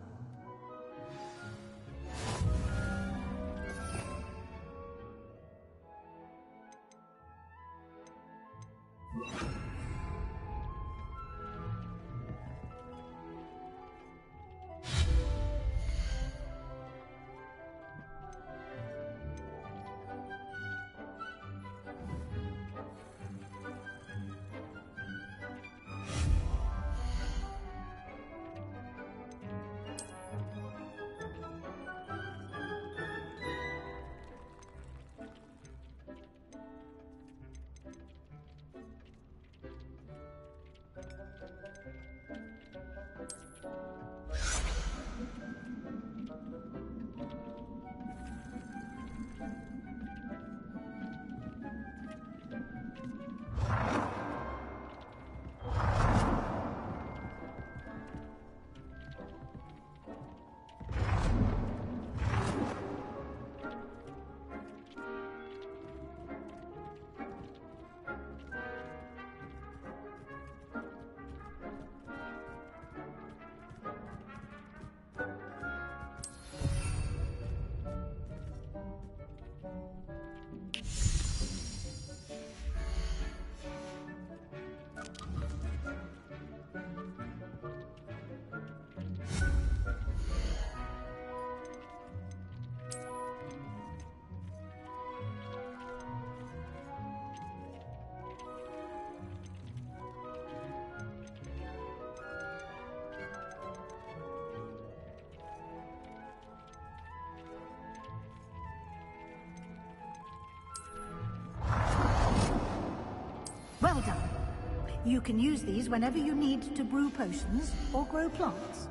S21: You can use these whenever you need to brew potions or grow plants.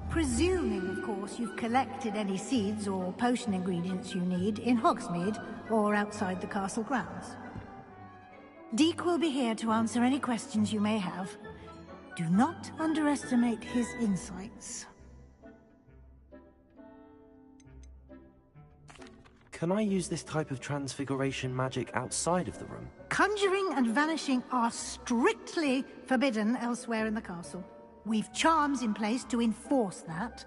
S21: Presuming, of course, you've collected any seeds or potion ingredients you need in Hogsmeade or outside the castle grounds. Deek will be here to answer any questions you may have. Do not underestimate his insights.
S1: Can I use this type of transfiguration magic outside of the room?
S21: Conjuring and vanishing are strictly forbidden elsewhere in the castle. We've charms in place to enforce that.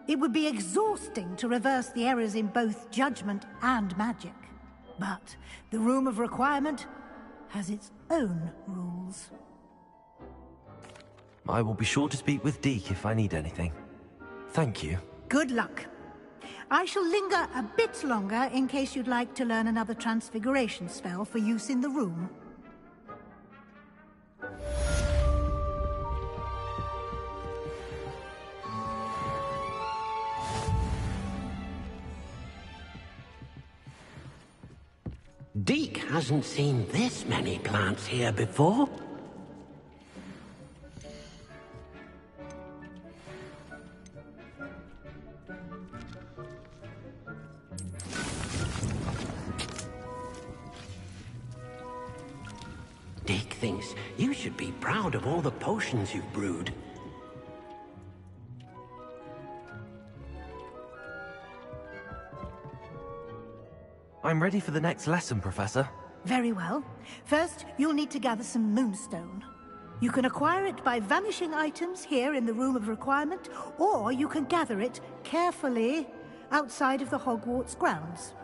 S21: It would be exhausting to reverse the errors in both judgment and magic. But the Room of Requirement has its own rules.
S1: I will be sure to speak with Deek if I need anything. Thank you.
S21: Good luck. I shall linger a bit longer in case you'd like to learn another transfiguration spell for use in the room.
S4: Deek hasn't seen this many plants here before. Deek thinks you should be proud of all the potions you've brewed.
S1: I'm ready for the next lesson, Professor.
S21: Very well. First, you'll need to gather some moonstone. You can acquire it by vanishing items here in the Room of Requirement, or you can gather it carefully outside of the Hogwarts grounds.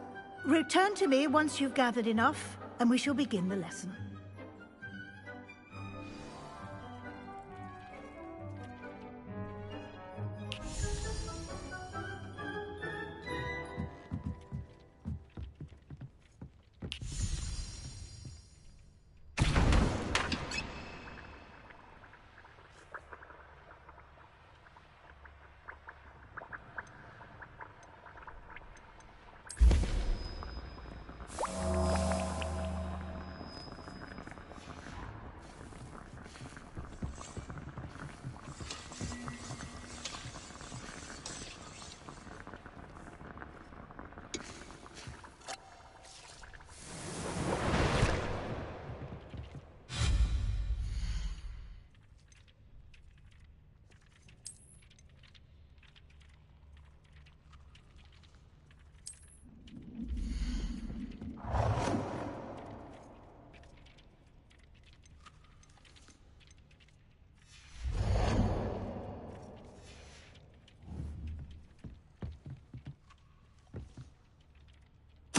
S21: Return to me once you've gathered enough, and we shall begin the lesson.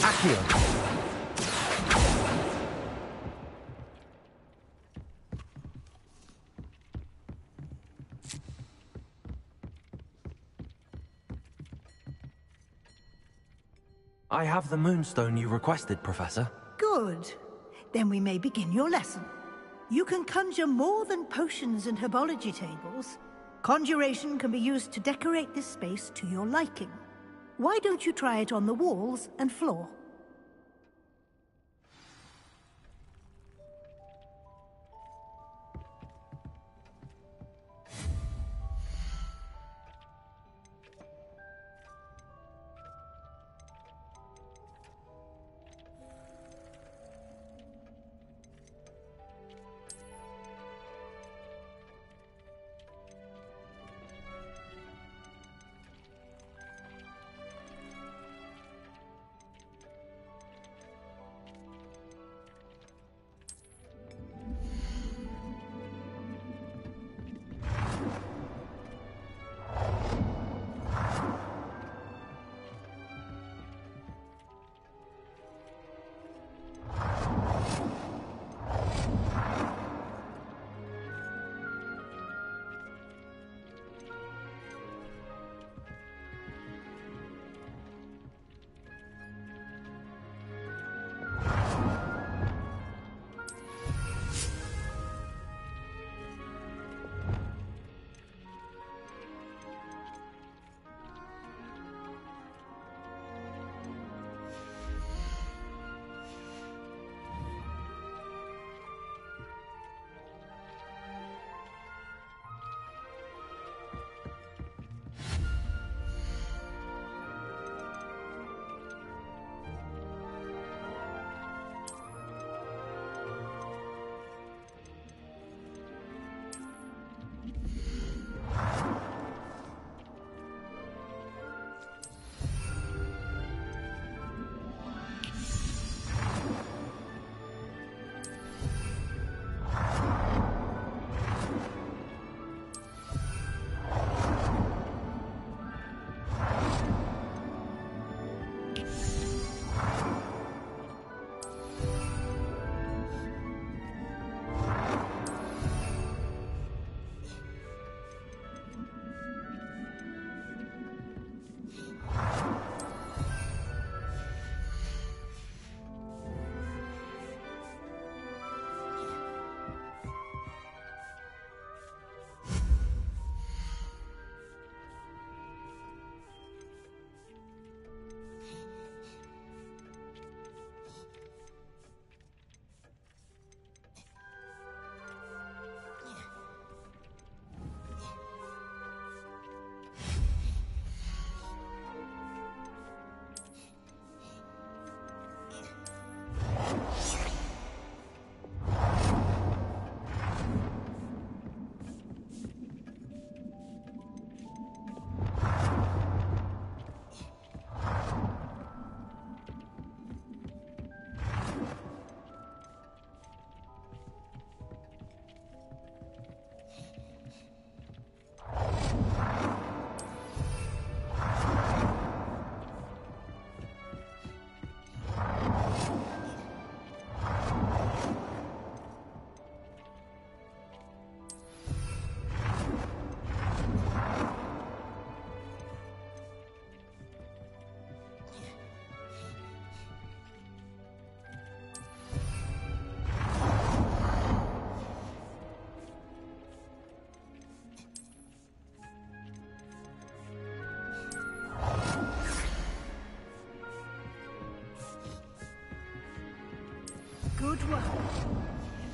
S1: Accio! I have the moonstone you requested, Professor.
S21: Good. Then we may begin your lesson. You can conjure more than potions and herbology tables. Conjuration can be used to decorate this space to your liking. Why don't you try it on the walls and floor?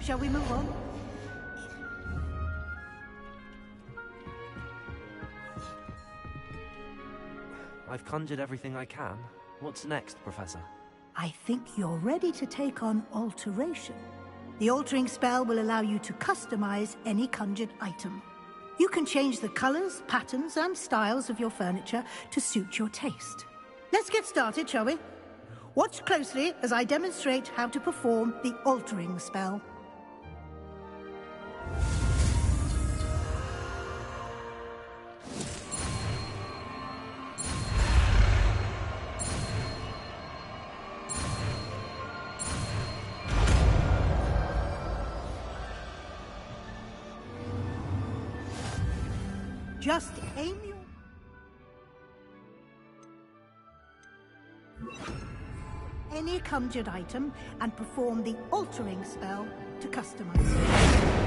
S21: Shall we move on?
S1: I've conjured everything I can. What's next, Professor?
S21: I think you're ready to take on alteration. The altering spell will allow you to customize any conjured item. You can change the colors, patterns, and styles of your furniture to suit your taste. Let's get started, shall we? Watch closely as I demonstrate how to perform the altering spell. Just aim your... any conjured item and perform the altering spell to customize it.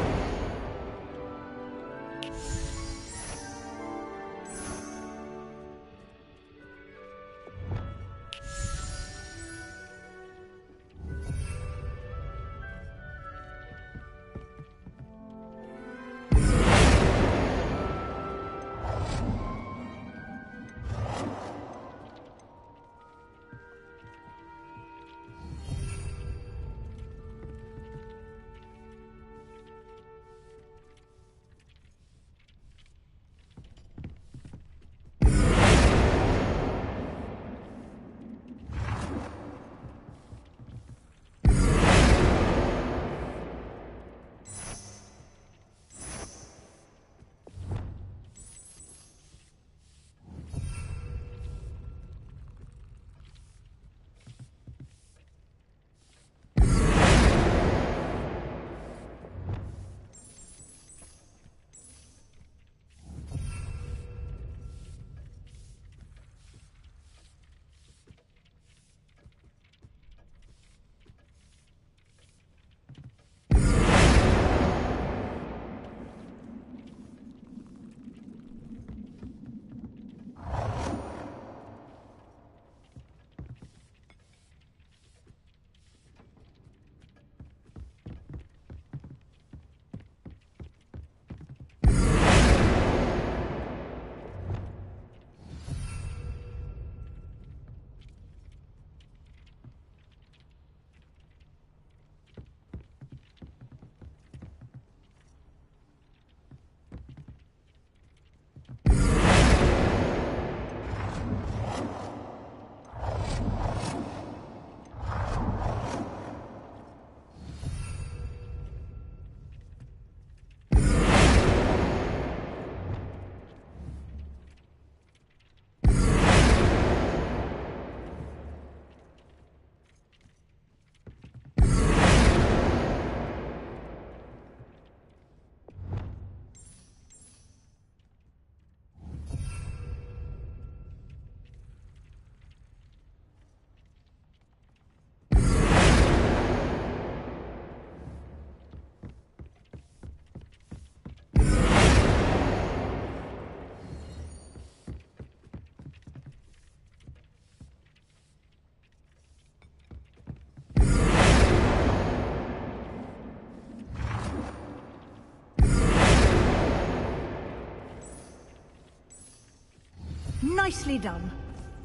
S21: Nicely done.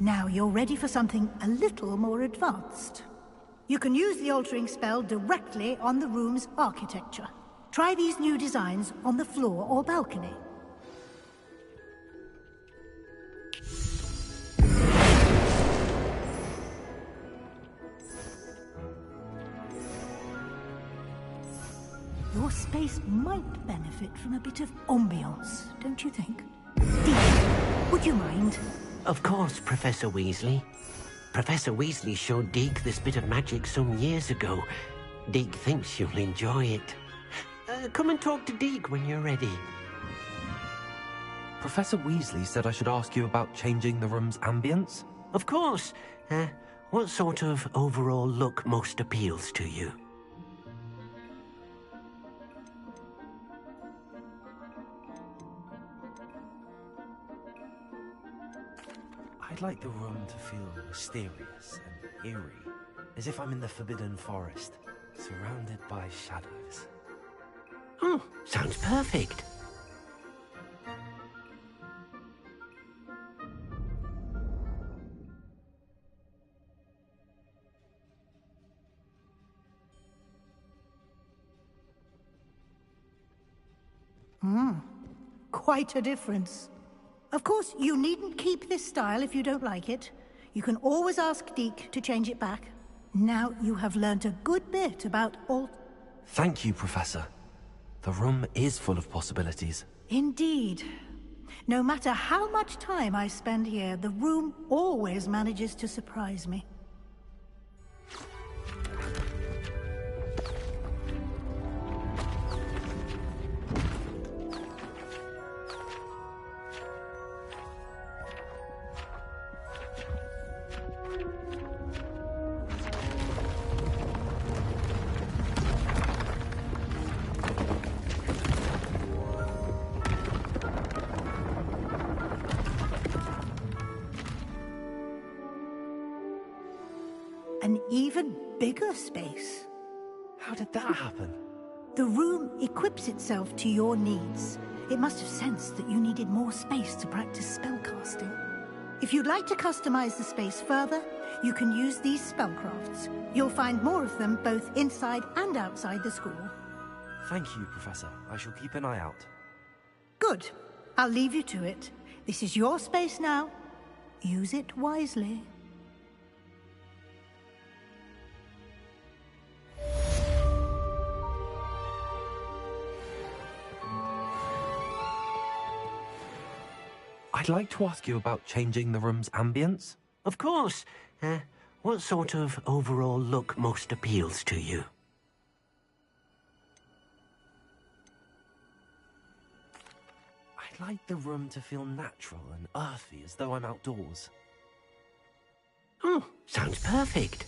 S21: Now you're ready for something a little more advanced. You can use the altering spell directly on the room's architecture. Try these new designs on the floor or balcony. Your space might benefit from a bit of ambiance, don't you think? Deek, would you mind?
S4: Of course, Professor Weasley. Professor Weasley showed Deek this bit of magic some years ago. Deek thinks you'll enjoy it. Come and talk to Deek when you're ready.
S1: Professor Weasley said I should ask you about changing the room's ambience?
S4: Of course. What sort of overall look most appeals to you?
S1: I'd like the room to feel mysterious and eerie, as if I'm in the Forbidden Forest. surrounded by shadows.
S4: Oh, sounds perfect.
S21: Quite a difference. Of course, you needn't keep this style if you don't like it. You can always ask Deke to change it back. Now you have learnt a good bit about all...
S1: Thank you, Professor. The room is full of possibilities.
S21: Indeed. No matter how much time I spend here, the room always manages to surprise me. An even bigger space.
S1: How did that happen?
S21: The room equips itself to your needs. It must have sensed that you needed more space to practice spellcasting. If you'd like to customize the space further, you can use these spellcrafts. You'll find more of them both inside and outside the school.
S1: Thank you, Professor. I shall keep an eye out.
S21: Good. I'll leave you to it. This is your space now. Use it wisely.
S1: I'd like to ask you about changing the room's ambience.
S4: Of course. What sort of overall look most appeals to you?
S1: I'd like the room to feel natural and earthy, as though I'm outdoors.
S4: Oh, sounds perfect.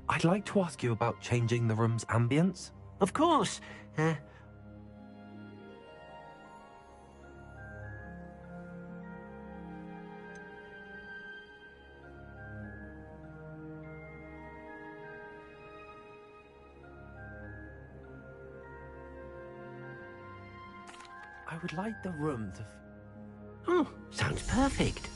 S1: I'd like to ask you about changing the room's ambience.
S4: Of course.
S1: I would like the room to...
S4: Oh, sounds perfect.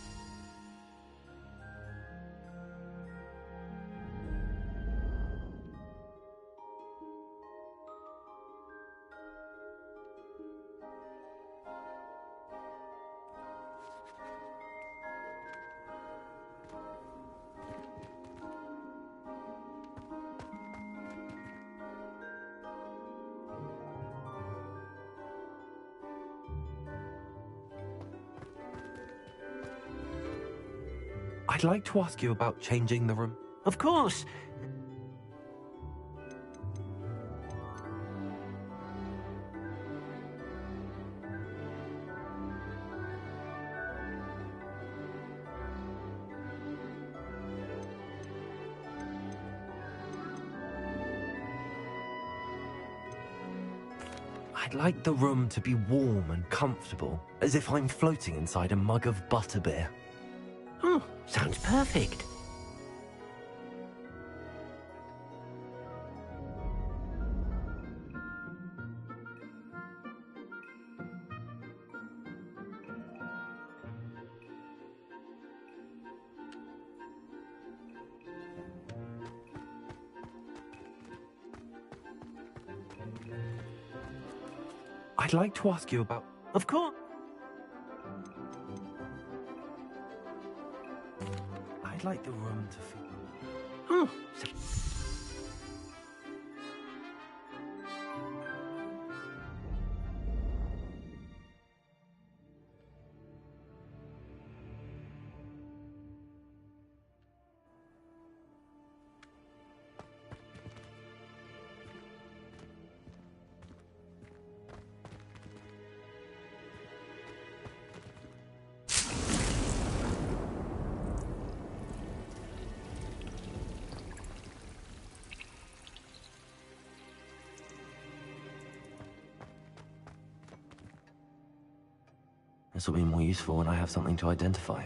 S1: I'd like to ask you about changing the room.
S4: Of course.
S1: I'd like the room to be warm and comfortable, as if I'm floating inside a mug of butterbeer.
S4: Oh, sounds perfect.
S1: I'd like to ask you about...
S4: Of course.
S1: I'd like the room to feel...
S4: Oh.
S1: This will be more useful when I have something to identify.